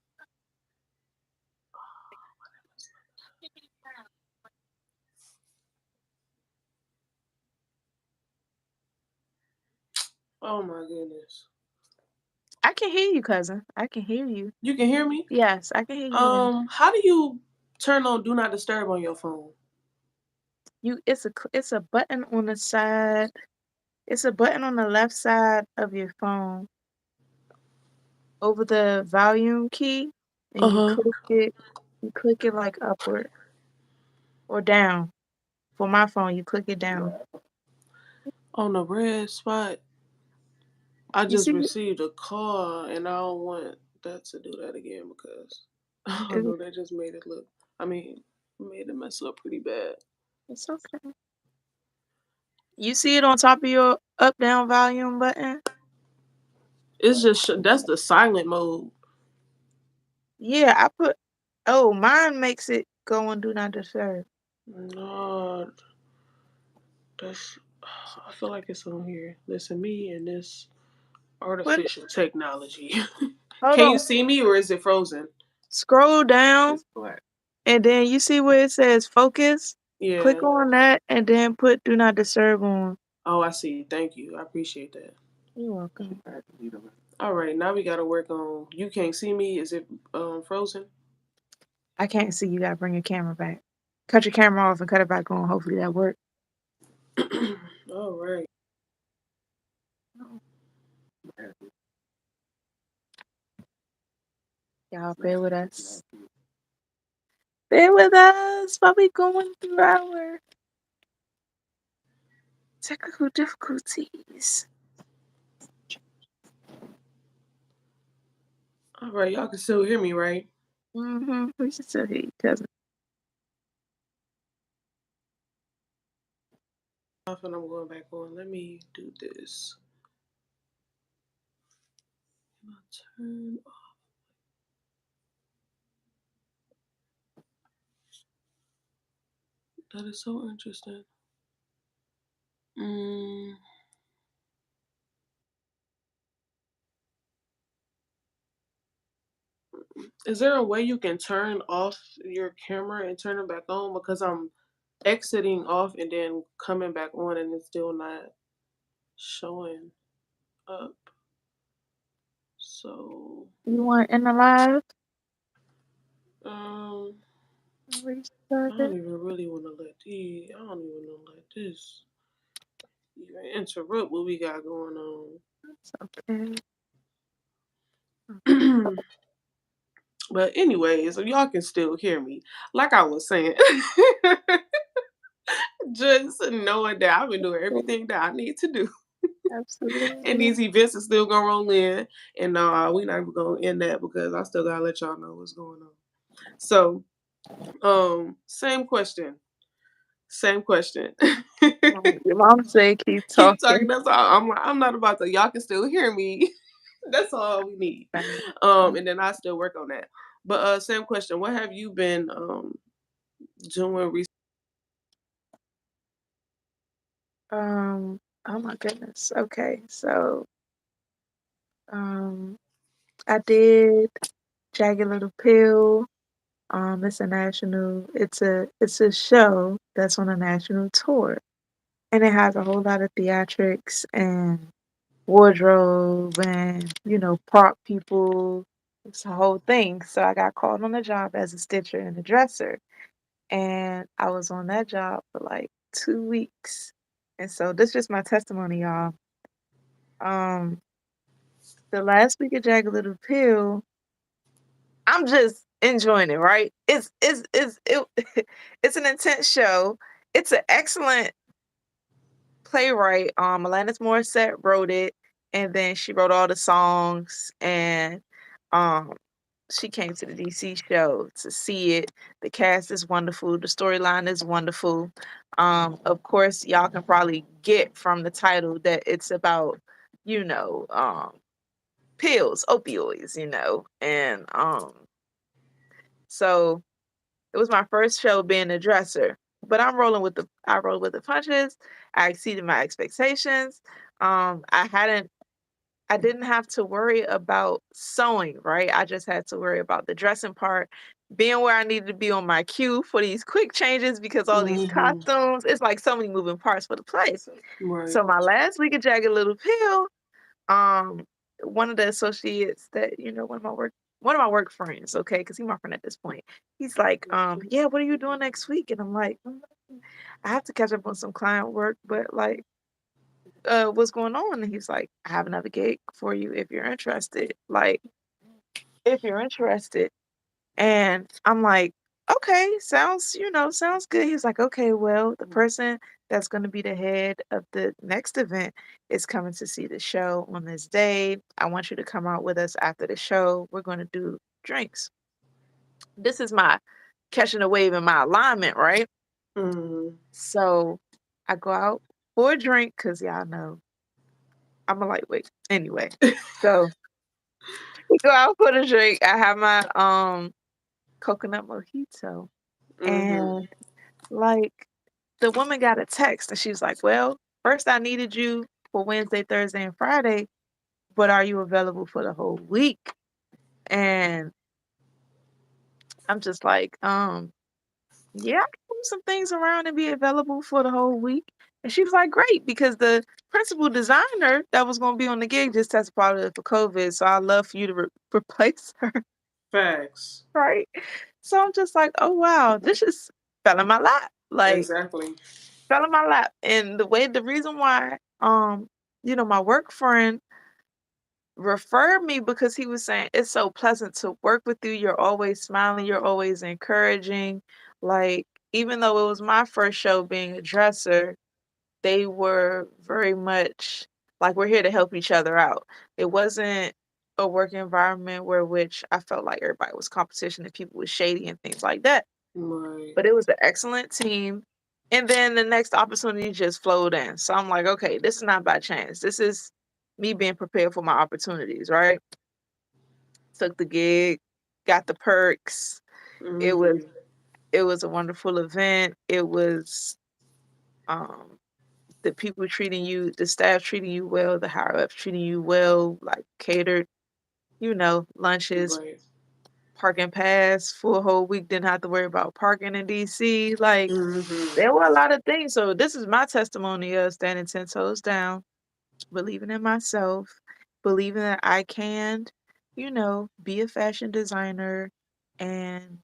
[SPEAKER 1] Oh my goodness.
[SPEAKER 2] I can hear you, cousin. I can hear you.
[SPEAKER 1] You can hear me?
[SPEAKER 2] Yes, I can hear you now.
[SPEAKER 1] How do you turn on do not disturb on your phone?
[SPEAKER 2] It's a button on the side. It's a button on the left side of your phone over the volume key, and
[SPEAKER 1] Uh-huh.
[SPEAKER 2] you click it like upward or down. For my phone, you click it down.
[SPEAKER 1] On the red spot. I
[SPEAKER 2] You
[SPEAKER 1] just
[SPEAKER 2] see
[SPEAKER 1] received a call and I don't want that to do that again because I
[SPEAKER 2] it?
[SPEAKER 1] know that just made it look, I mean, made it mess up pretty bad.
[SPEAKER 2] It's okay. You see it on top of your up down volume button?
[SPEAKER 1] It's just that's the silent mode.
[SPEAKER 2] Yeah, I put oh, mine makes it go on do not disturb.
[SPEAKER 1] No, that's I feel like it's on here. Listen, me and this
[SPEAKER 2] Put
[SPEAKER 1] artificial technology.
[SPEAKER 2] hold
[SPEAKER 1] Can
[SPEAKER 2] on.
[SPEAKER 1] you see me or is it frozen?
[SPEAKER 2] Scroll down and then you see where it says focus. Click
[SPEAKER 1] Yeah.
[SPEAKER 2] on that and then put do not disturb on.
[SPEAKER 1] Oh, I see. Thank you. I appreciate that.
[SPEAKER 2] You're welcome.
[SPEAKER 1] All right, now we got to work on. You can't see me. Is it frozen?
[SPEAKER 2] I can't see, you gotta bring your camera back. Cut your camera off and cut it back on. Hopefully that works.
[SPEAKER 1] All right.
[SPEAKER 2] Y'all bear with us. Bear with us while we going through our technical difficulties.
[SPEAKER 1] All right, y'all can still hear me, right?
[SPEAKER 2] We should still hear you, cousin.
[SPEAKER 1] Off and I'm going back on. Let me do this. Turn. That is so interesting. Mm, is there a way you can turn off your camera and turn it back on? Because I'm exiting off and then coming back on and it's still not showing up. So,
[SPEAKER 2] You want in the live?
[SPEAKER 1] um, I
[SPEAKER 2] Restart
[SPEAKER 1] don't
[SPEAKER 2] it.
[SPEAKER 1] even really want to let the. I don't even know let this even interrupt what we got going
[SPEAKER 2] It's okay.
[SPEAKER 1] on. But anyways, if y'all can still hear me, like I was saying, just knowing that I've been doing
[SPEAKER 2] Okay.
[SPEAKER 1] everything that I need to do, and
[SPEAKER 2] Absolutely.
[SPEAKER 1] these events are still gonna roll in, and we not even gonna end that because I still gotta let y'all know what's going on. So, same question, same question.
[SPEAKER 2] Your mom said keep
[SPEAKER 1] Keep talking.
[SPEAKER 2] talking.
[SPEAKER 1] That's all. I'm not about to. Y'all can still hear me. That's all we need.
[SPEAKER 2] Right.
[SPEAKER 1] And then I still work on that. But same question. What have you been doing recently?
[SPEAKER 2] Oh my goodness. Okay, so um, I did Jagged Little Pill. It's a show that's on a national tour, and it has a whole lot of theatrics and wardrobe and prop people. It's a whole thing. So I got called on the job as a stitcher and a dresser, and I was on that job for like 2 weeks. And so this is my testimony, y'all. Um, the last week of Jagged Little Pill, I'm just enjoying it, right? It's an intense show. It's an excellent playwright. Alanis Morissette wrote it, and then she wrote all the songs, and um, she came to the DC show to see it. The cast is wonderful. The storyline is wonderful. Of course, y'all can probably get from the title that it's about, you know, um, pills, opioids, and so it was my first show being a dresser, but I rolled with the punches. I exceeded my expectations. I didn't have to worry about sewing, right? I just had to worry about the dressing part, being where I needed to be on my cue for these quick changes because all these
[SPEAKER 1] Hmm.
[SPEAKER 2] costumes, it's like so many moving parts for the place.
[SPEAKER 1] Right.
[SPEAKER 2] So my last week of Jagged Little Pill, um, one of the associates that, one of my work friends, okay, because he's my friend at this point. He's like, yeah, what are you doing next week? And I'm like, I have to catch up on some client work, but like, what's going on? And he's like, I have another gig for you if you're interested. Like, if you're interested. And I'm like, okay, sounds good. He's like, okay, well, the person that's going to be the head of the next event is coming to see the show on this day. I want you to come out with us after the show. We're going to do drinks. This is my catching a wave in my alignment, right?
[SPEAKER 1] Hmm.
[SPEAKER 2] So I go out for a drink because y'all know I'm a lightweight. Anyway, so we go out for the drink. I have my coconut mojito,
[SPEAKER 1] Hmm.
[SPEAKER 2] and like the woman got a text and she was like, well, first I needed you for Wednesday, Thursday, and Friday, but are you available for the whole week? And I'm just like, yeah, I can move some things around and be available for the whole week. And she was like, great, because the principal designer that was going to be on the gig just tested positive for COVID. So I'd love for you to replace her,
[SPEAKER 1] Facts.
[SPEAKER 2] right? So I'm just like, oh, wow, this just fell in my lap. Like,
[SPEAKER 1] Exactly.
[SPEAKER 2] fell in my lap. And the reason why, my work friend referred me because he was saying it's so pleasant to work with you. You're always smiling, you're always encouraging. Like, even though it was my first show being a dresser, they were very much like we're here to help each other out. It wasn't a work environment where which I felt like everybody was competition and people was shady and things like that.
[SPEAKER 1] Right.
[SPEAKER 2] But it was an excellent team. And then the next opportunity just flowed in. So I'm like, okay, this is not by chance. This is me being prepared for my opportunities, right? Took the gig, got the perks. It was
[SPEAKER 1] Mhm.
[SPEAKER 2] it was a wonderful event. It was um the people treating you, the staff treating you well, the higher ups treating you well, like catered, lunches,
[SPEAKER 1] Right.
[SPEAKER 2] parking pass for a whole week, didn't have to worry about parking in DC. Like
[SPEAKER 1] Mhm.
[SPEAKER 2] there were a lot of things. So this is my testimony of standing 10 toes down, believing in myself, believing that I can, be a fashion designer. And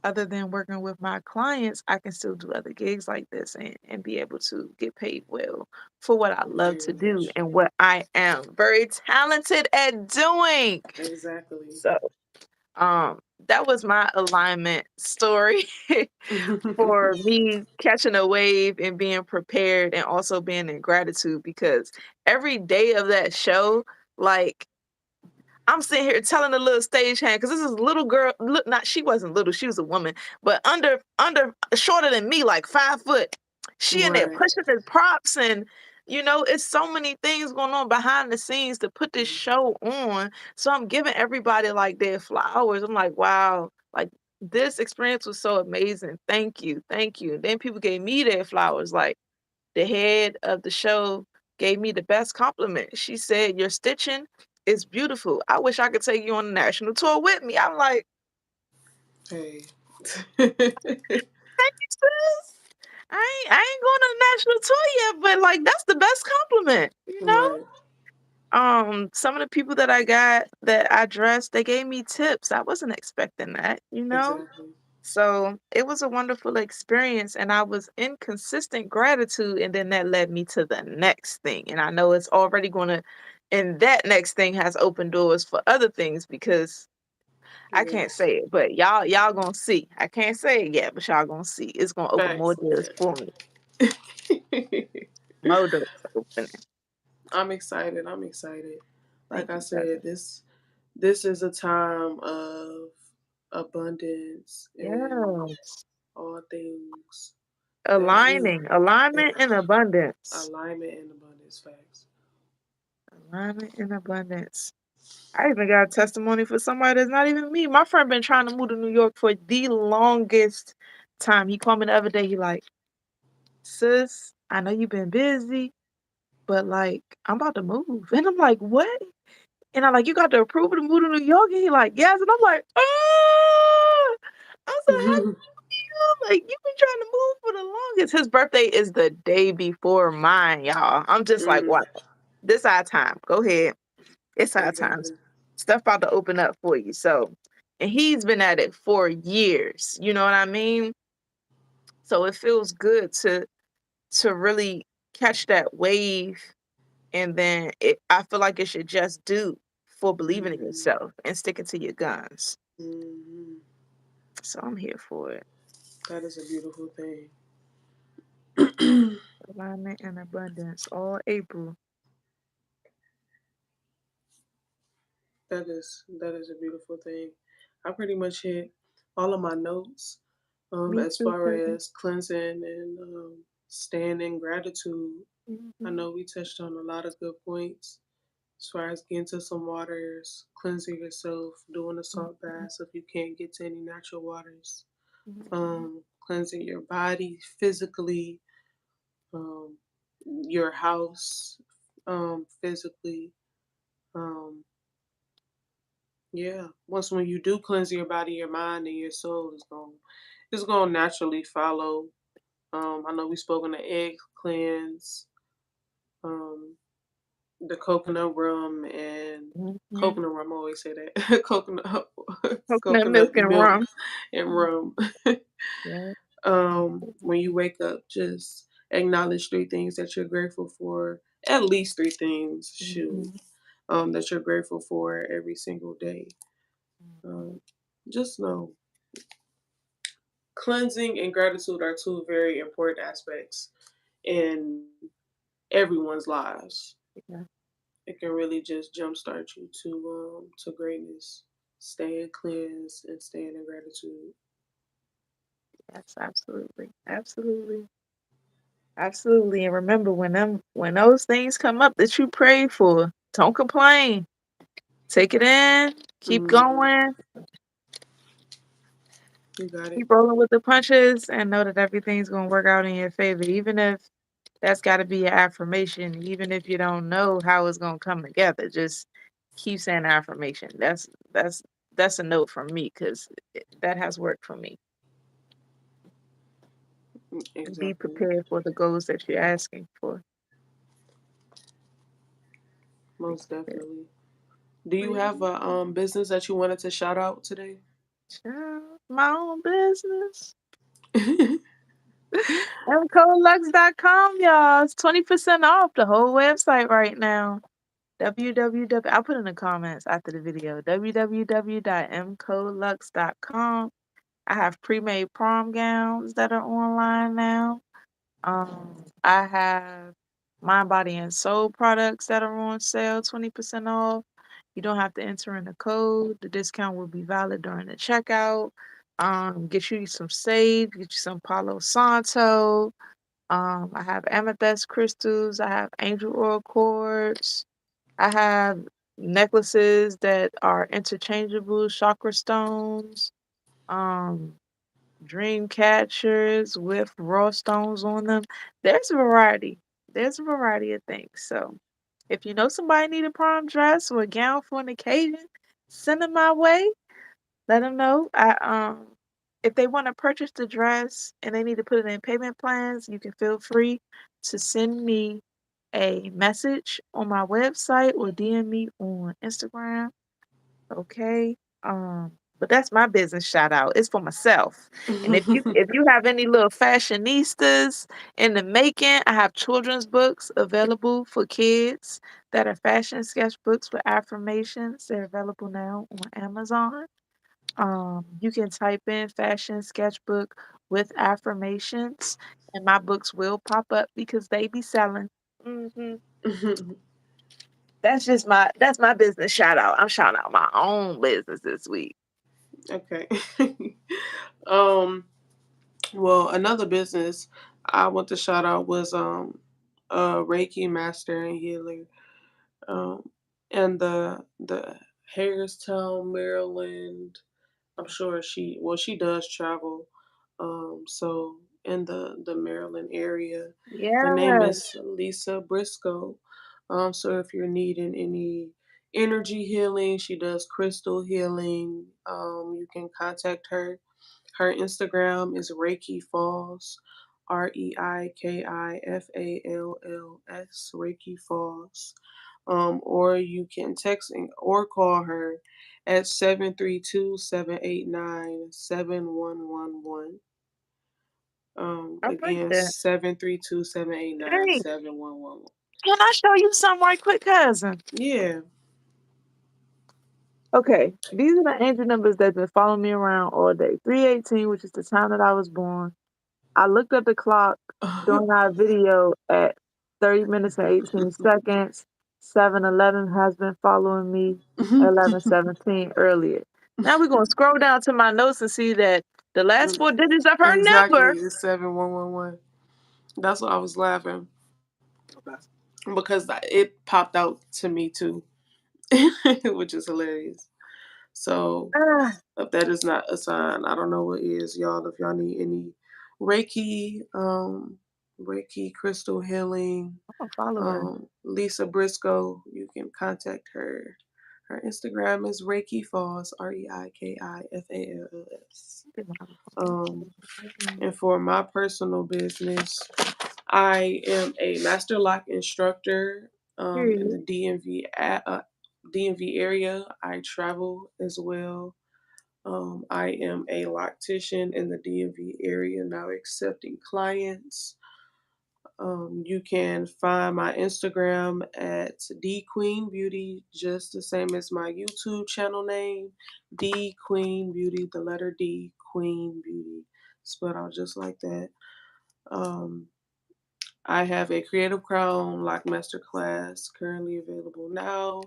[SPEAKER 2] other than working with my clients, I can still do other gigs like this and be able to get paid well for what I love to
[SPEAKER 1] Very
[SPEAKER 2] do
[SPEAKER 1] much.
[SPEAKER 2] and what I am very talented at doing.
[SPEAKER 1] Exactly.
[SPEAKER 2] So, that was my alignment story for me catching a wave and being prepared and also being in gratitude because every day of that show, like I'm sitting here telling the little stagehand because this is a little girl. Look, not she wasn't little, she was a woman, but under shorter than me, like 5 foot. She in there
[SPEAKER 1] Right.
[SPEAKER 2] pushing the props, and it's so many things going on behind the scenes to put this show on. So I'm giving everybody like their flowers. I'm like, wow, like this experience was so amazing. Thank you, thank you. And then people gave me their flowers, like the head of the show gave me the best compliment. She said, "Your stitching is beautiful. I wish I could take you on a national tour with me." I'm like,
[SPEAKER 1] Hey.
[SPEAKER 2] "Thank you, sis. I ain't going on a national tour yet, but like that's the best compliment.
[SPEAKER 1] Right.
[SPEAKER 2] Some of the people that I got that I dressed, they gave me tips. I wasn't expecting that.
[SPEAKER 1] Exactly.
[SPEAKER 2] So it was a wonderful experience, and I was in consistent gratitude. And then that led me to the next thing. And I know it's already and that next thing has opened doors for other things because I can't
[SPEAKER 1] Yes.
[SPEAKER 2] say it, but y'all gonna see. I can't say it yet, but y'all gonna see. It's gonna open more
[SPEAKER 1] Facts.
[SPEAKER 2] doors for me. More doors opening.
[SPEAKER 1] I'm excited. I'm excited. Like
[SPEAKER 2] Thank
[SPEAKER 1] I
[SPEAKER 2] you, brother.
[SPEAKER 1] said, this is a time of abundance and
[SPEAKER 2] Yes.
[SPEAKER 1] all things that we
[SPEAKER 2] Alignment, and abundance.
[SPEAKER 1] alignment and abundance facts.
[SPEAKER 2] Alignment and abundance. I even got a testimony for somebody that's not even me. My friend been trying to move to New York for the longest time. He called me the other day. He like, sis, I know you've been busy, but like, I'm about to move. And I'm like, what? And I'm like, you got the approval to move to New York? And he like, yes. And I'm like, ah. I said, how you? Like, you've been trying to move for the longest. His birthday is the day before mine, y'all. I'm just like,
[SPEAKER 1] Mm,
[SPEAKER 2] wow, this our time. Go ahead. It's our time.
[SPEAKER 1] exactly.
[SPEAKER 2] Stuff about to open up for you. So, and he's been at it for years. You know what I mean? So it feels good to really catch that wave, and then I feel like it should just do for believing in
[SPEAKER 1] Hmm.
[SPEAKER 2] yourself and sticking to your guns.
[SPEAKER 1] Hmm.
[SPEAKER 2] So I'm here for it.
[SPEAKER 1] That is a beautiful thing.
[SPEAKER 2] Alignment and abundance all April.
[SPEAKER 1] That is a beautiful thing. I pretty much hit all of my notes
[SPEAKER 2] Me
[SPEAKER 1] as
[SPEAKER 2] too,
[SPEAKER 1] far
[SPEAKER 2] cousin.
[SPEAKER 1] as cleansing and staying in gratitude. I
[SPEAKER 2] Mhm,
[SPEAKER 1] know we touched on a lot of good points as far as getting to some waters, cleansing yourself, doing a salt
[SPEAKER 2] mhm,
[SPEAKER 1] bath if you can't get to any natural waters,
[SPEAKER 2] mhm,
[SPEAKER 1] cleansing your body physically, um, your house physically. Um, Yeah. Once when you do cleanse your body, your mind, and your soul is going, it's going to naturally follow. I know we spoke on the egg cleanse, um, the coconut rum and
[SPEAKER 2] mhm.
[SPEAKER 1] coconut rum. I always say that coconut,
[SPEAKER 2] Coconut milk
[SPEAKER 1] coconut
[SPEAKER 2] and
[SPEAKER 1] milk
[SPEAKER 2] rum.
[SPEAKER 1] and
[SPEAKER 2] Mhm.
[SPEAKER 1] rum.
[SPEAKER 2] Yeah.
[SPEAKER 1] When you wake up, just acknowledge three things that you're grateful for. At least three things, shoot,
[SPEAKER 2] Mhm,
[SPEAKER 1] that you're grateful for every single day. Um, just know cleansing and gratitude are two very important aspects in everyone's lives.
[SPEAKER 2] Yeah,
[SPEAKER 1] It can really just jumpstart you to greatness. Staying cleansed and staying in gratitude.
[SPEAKER 2] yes, absolutely. Absolutely. Absolutely. And remember when those things come up that you prayed for, don't complain. Take it in, keep
[SPEAKER 1] Hmm.
[SPEAKER 2] going,
[SPEAKER 1] You got it.
[SPEAKER 2] keep rolling with the punches, and know that everything's gonna work out in your favor. Even if that's gotta be your affirmation, even if you don't know how it's gonna come together, just keep saying affirmation. That's a note from me because that has worked for me. And be
[SPEAKER 1] Exactly.
[SPEAKER 2] prepared for the goals that you're asking for. Be
[SPEAKER 1] Most
[SPEAKER 2] prepared
[SPEAKER 1] definitely. Do
[SPEAKER 2] for
[SPEAKER 1] you have a
[SPEAKER 2] it.
[SPEAKER 1] business that you wanted to shout out today?
[SPEAKER 2] Child, my own business. MCodeLux.com, y'all. It's 20% off the whole website right now. www. I'll put in the comments after the video. www.mcodelux.com. I have pre-made prom gowns that are online now. I have Mind, Body, and Soul products that are on sale, 20% off. You don't have to enter in a code. The discount will be valid during the checkout. Get you some sage, get you some Palo Santo. I have amethyst crystals. I have angel oil cords. I have necklaces that are interchangeable, chakra stones, um, dream catchers with raw stones on them. There's a variety. There's a variety of things. So if you know somebody need a prom dress or a gown for an occasion, send them my way. Let them know. If they want to purchase the dress and they need to put it in payment plans, you can feel free to send me a message on my website or DM me on Instagram. Okay. But that's my business shout out. It's for myself. And if you have any little fashionistas in the making, I have children's books available for kids that are fashion sketchbooks with affirmations. They're available now on Amazon. You can type in fashion sketchbook with affirmations, and my books will pop up because they be selling. Hmm. That's my business shout out. I'm shouting out my own business this week.
[SPEAKER 1] Okay. um. Well, another business I want to shout out was Reiki master and healer. Um, and the Hagerstown, Maryland. I'm sure she does travel. So in the Maryland area, her name
[SPEAKER 2] Yeah,
[SPEAKER 1] is Lisa Briscoe. So if you're needing any energy healing, she does crystal healing. You can contact her. Her Instagram is Reiki Falls, Reikifalls, Reiki Falls. Or you can text or call her at 732-789-7111.
[SPEAKER 2] I like
[SPEAKER 1] Again,
[SPEAKER 2] that.
[SPEAKER 1] 732-789
[SPEAKER 2] Hey,
[SPEAKER 1] 7111.
[SPEAKER 2] can I show you something right quick, cousin?
[SPEAKER 1] Yeah.
[SPEAKER 2] Okay, these are the angel numbers that's been following me around all day. 318, which is the time that I was born. I looked at the clock during our video at 30 minutes and 18 seconds. 711 has been following me. 1117 earlier. Now we're going to scroll down to my notes and see that the last four digits of her
[SPEAKER 1] Exactly.
[SPEAKER 2] number.
[SPEAKER 1] It's 7111. That's why I was laughing because it popped out to me too, which is hilarious. So
[SPEAKER 2] Ah,
[SPEAKER 1] if that is not a sign, I don't know what is, y'all. If y'all need any Reiki, Reiki crystal healing,
[SPEAKER 2] I'm going to follow her.
[SPEAKER 1] Lisa Briscoe, you can contact her. Her Instagram is Reiki Falls, ReikifALLS. Um, and for my personal business, I am a master lock instructor in
[SPEAKER 2] Period.
[SPEAKER 1] the DMV area. I travel as well. I am a loctician in the DMV area now accepting clients. You can find my Instagram at D Queen Beauty, just the same as my YouTube channel name, D Queen Beauty, the letter D, Queen Beauty, spelled out just like that. Um, I have a Creative Crown Lock Master class currently available now.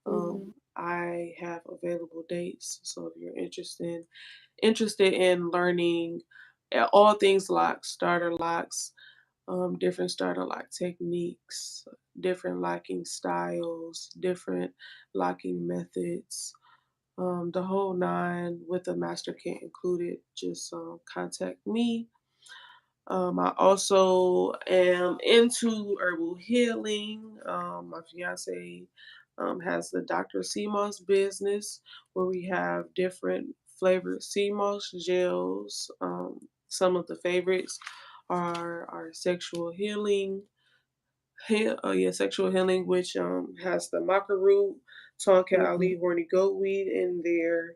[SPEAKER 2] Mhm.
[SPEAKER 1] I have available dates, so if you're interested in learning all things locks, starter locks, different starter lock techniques, different locking styles, different locking methods, the whole nine with a master kit included, just contact me. I also am into herbal healing. My fiance has the Dr. CMOS business where we have different flavored CMOS gels. Some of the favorites are our sexual healing, sexual healing, which has the maca root, tonka
[SPEAKER 2] Mhm.
[SPEAKER 1] ali, horny goat weed in there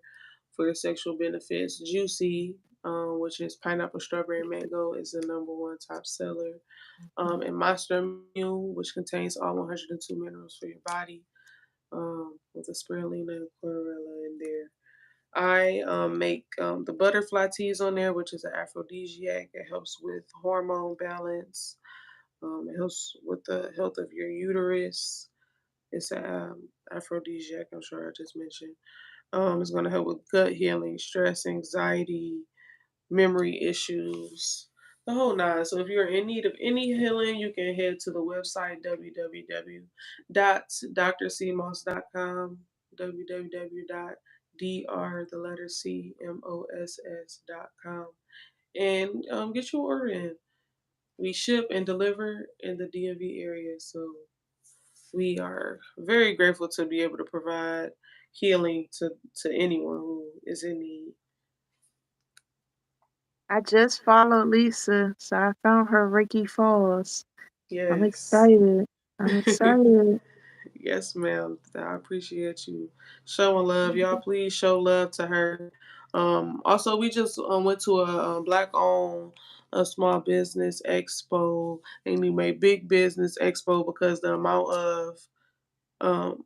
[SPEAKER 1] for the sexual benefits. Juicy, which is pineapple, strawberry, mango, is the number one top seller. And Monster Immune, which contains all 102 minerals for your body, with the spirulina and chlorella in there. I make the butterfly teas on there, which is an aphrodisiac. It helps with hormone balance. It helps with the health of your uterus. It's an aphrodisiac, I'm sure I just mentioned. It's going to help with gut healing, stress, anxiety, memory issues, the whole nine. So if you're in need of any healing, you can head to the website www.drcmoss.com, www.dr, the letter C, moss.com, and get your order in. We ship and deliver in the DMV area, so we are very grateful to be able to provide healing to anyone who is in need.
[SPEAKER 2] I just followed Lisa, so I found her Reiki Falls. I'm
[SPEAKER 1] Yes.
[SPEAKER 2] excited. I'm excited.
[SPEAKER 1] Yes, ma'am. I appreciate you showing love. Y'all, please show love to her. Also, we just went to a black-owned small business expo, and we made big business expo because the amount of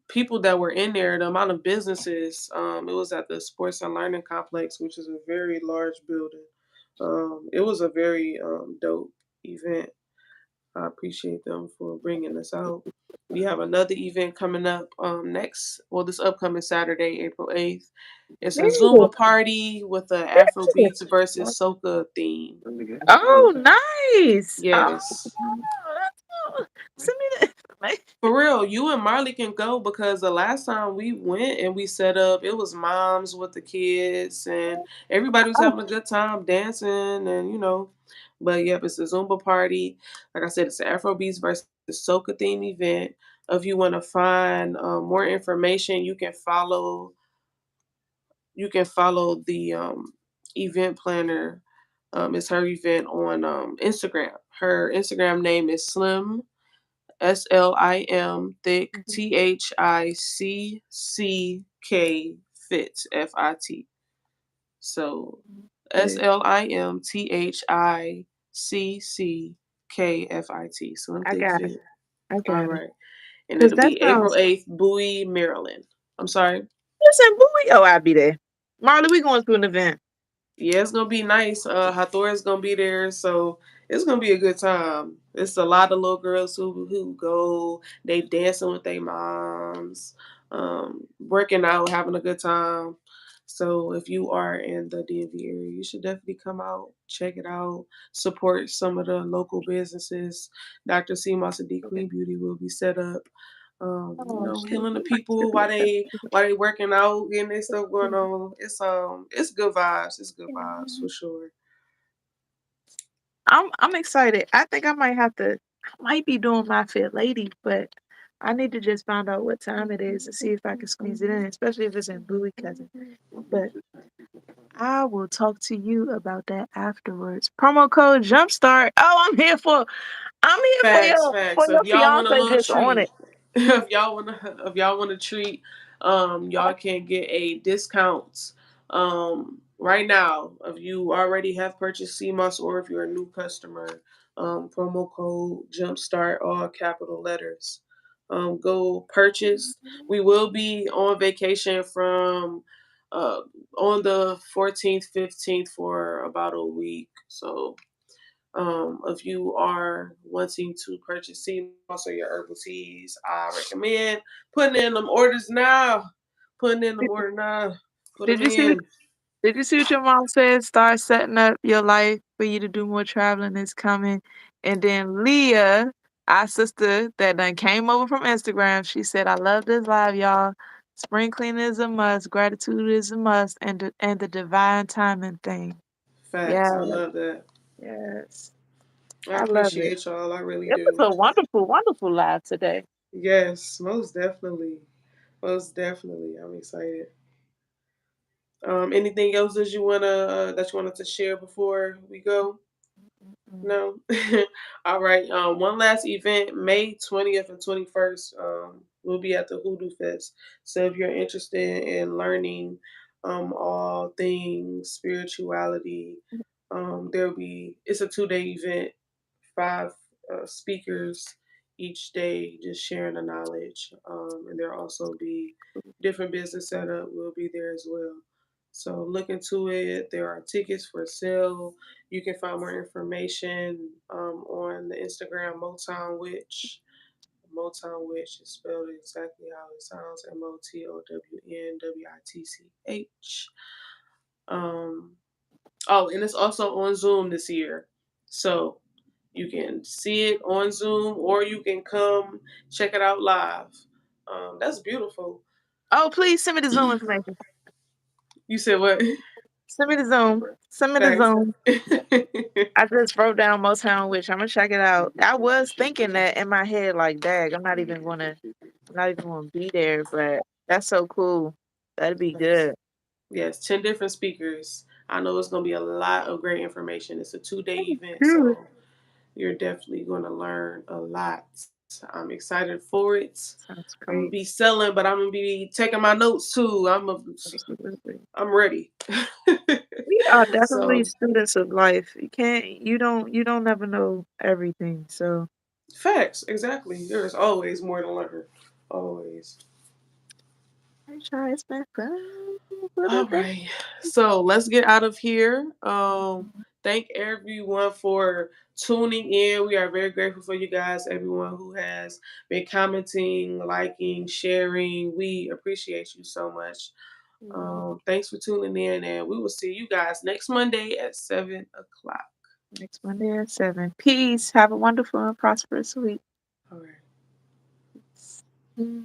[SPEAKER 1] people that were in there, the amount of businesses. It was at the Sports and Learning Complex, which is a very large building. It was a very dope event. I appreciate them for bringing us out. We have another event coming up this upcoming Saturday, April 8th. It's a
[SPEAKER 2] Yeah.
[SPEAKER 1] Zumba party with a Afro beats versus soca theme.
[SPEAKER 2] Oh, nice.
[SPEAKER 1] Yes.
[SPEAKER 2] That's send me the information.
[SPEAKER 1] For real, you and Marley can go because the last time we went and we set up, it was moms with the kids and everybody was
[SPEAKER 2] Oh,
[SPEAKER 1] having a good time dancing and But yep, it's a Zumba party. Like I said, it's an Afrobeats versus soca theme event. If you want to find more information, you can follow the event planner. It's her event on Instagram. Her Instagram name is Slim thick
[SPEAKER 2] mhm,
[SPEAKER 1] THICCK fit FIT. So
[SPEAKER 2] yeah,
[SPEAKER 1] SLIMTHICCKFIT. Slim
[SPEAKER 2] I
[SPEAKER 1] thick
[SPEAKER 2] got it.
[SPEAKER 1] fit.
[SPEAKER 2] I
[SPEAKER 1] All
[SPEAKER 2] got it.
[SPEAKER 1] right. And
[SPEAKER 2] Cause
[SPEAKER 1] it'll
[SPEAKER 2] that
[SPEAKER 1] be April
[SPEAKER 2] sounds
[SPEAKER 1] 8th, Bowie, Maryland. I'm sorry.
[SPEAKER 2] listen, boy. Oh, I'll be there. Marley, we going to an event.
[SPEAKER 1] Yeah, it's gonna be nice. Hathor's gonna be there, so it's gonna be a good time. It's a lot of little girls who go. They dancing with their moms, working out, having a good time. So if you are in the DMV area, you should definitely come out, check it out, support some of the local businesses. Dr. C D
[SPEAKER 2] Okay.
[SPEAKER 1] Queen Beauty will be set up.
[SPEAKER 2] Oh, shit.
[SPEAKER 1] Healing the
[SPEAKER 2] We might still
[SPEAKER 1] people
[SPEAKER 2] be
[SPEAKER 1] while
[SPEAKER 2] at that.
[SPEAKER 1] they working out, getting their stuff going on. It's good vibes. It's good vibes for sure.
[SPEAKER 2] I'm excited. I think I might have to. I might be doing my Fit Lady, but I need to just find out what time it is to see if I can squeeze it in, especially if it's in Bowie cousin. But I will talk to you about that afterwards. Promo code Jumpstart. Oh, I'm here for
[SPEAKER 1] Facts,
[SPEAKER 2] for
[SPEAKER 1] facts. So
[SPEAKER 2] your
[SPEAKER 1] if y'all want a
[SPEAKER 2] fiance
[SPEAKER 1] little
[SPEAKER 2] just on
[SPEAKER 1] treat,
[SPEAKER 2] it.
[SPEAKER 1] if y'all want a treat, y'all can get a discount. Right now, if you already have purchased CMOS or if you're a new customer, promo code Jumpstart, all capital letters. Go purchase. We will be on vacation from on the 14th, 15th for about a week. So If you are wanting to purchase sea moss or your herbal teas, I recommend putting in them orders now. Putting in them
[SPEAKER 2] Did
[SPEAKER 1] order now. Put
[SPEAKER 2] did
[SPEAKER 1] them
[SPEAKER 2] you see
[SPEAKER 1] in.
[SPEAKER 2] Did you see what your mom said? Start setting up your life for you to do more traveling is coming. And then Leah, our sister that done came over from Instagram, she said, I love this live, y'all. Spring cleaning is a must, gratitude is a must, and the divine timing thing.
[SPEAKER 1] Facts.
[SPEAKER 2] Yes,
[SPEAKER 1] I love that.
[SPEAKER 2] yes.
[SPEAKER 1] I
[SPEAKER 2] I love it.
[SPEAKER 1] appreciate y'all. I really
[SPEAKER 2] It was
[SPEAKER 1] do.
[SPEAKER 2] a wonderful, wonderful live today.
[SPEAKER 1] Yes, most definitely. Most definitely. I'm excited. Anything else that you wanted to share before we go?
[SPEAKER 2] Mm,
[SPEAKER 1] No. All right. One last event, May 20th and 21st. We'll be at the Hoodoo Fest. So if you're interested in learning all things spirituality, there'll be it's a 2-day event, five speakers each day, just sharing the knowledge. And there'll also be different business setup will be there as well. So look into it. There are tickets for sale. You can find more information on the Instagram Motown Witch. Motown Witch is spelled exactly how it sounds: MOTOWNWITCH. Um, oh, and it's also on Zoom this year. So you can see it on Zoom or you can come check it out live. That's beautiful.
[SPEAKER 2] Oh, please send me the Zoom information.
[SPEAKER 1] You said what?
[SPEAKER 2] Send me the Zoom. Send me the
[SPEAKER 1] Thanks.
[SPEAKER 2] Zoom. I just wrote down Motown Witch. Imma check it out. I was thinking that in my head, like, "Dag, I'm not even gonna be there," but that's so cool. That'd be good.
[SPEAKER 1] Yes, 10 different speakers. I know it's going to be a lot of great information. It's a 2-day event,
[SPEAKER 2] Good.
[SPEAKER 1] so you're definitely going to learn a lot. I'm excited for it.
[SPEAKER 2] Sounds
[SPEAKER 1] I'm gonna
[SPEAKER 2] great.
[SPEAKER 1] be selling, but I'm gonna be taking my notes too.
[SPEAKER 2] Absolutely.
[SPEAKER 1] I'm ready.
[SPEAKER 2] We are definitely
[SPEAKER 1] So
[SPEAKER 2] students of life. You don't never know everything, so
[SPEAKER 1] facts, exactly. There's always more to learn. Always.
[SPEAKER 2] I'm sure it's been fun.
[SPEAKER 1] All right. So let's get out of here. Thank everyone for tuning in. We are very grateful for you guys, everyone who has been commenting, liking, sharing. We appreciate you so much. Thanks for tuning in, and we will see you guys next Monday at 7 o'clock.
[SPEAKER 2] Next Monday at 7. Peace. Have a wonderful and prosperous week.
[SPEAKER 1] All right.
[SPEAKER 2] Mm.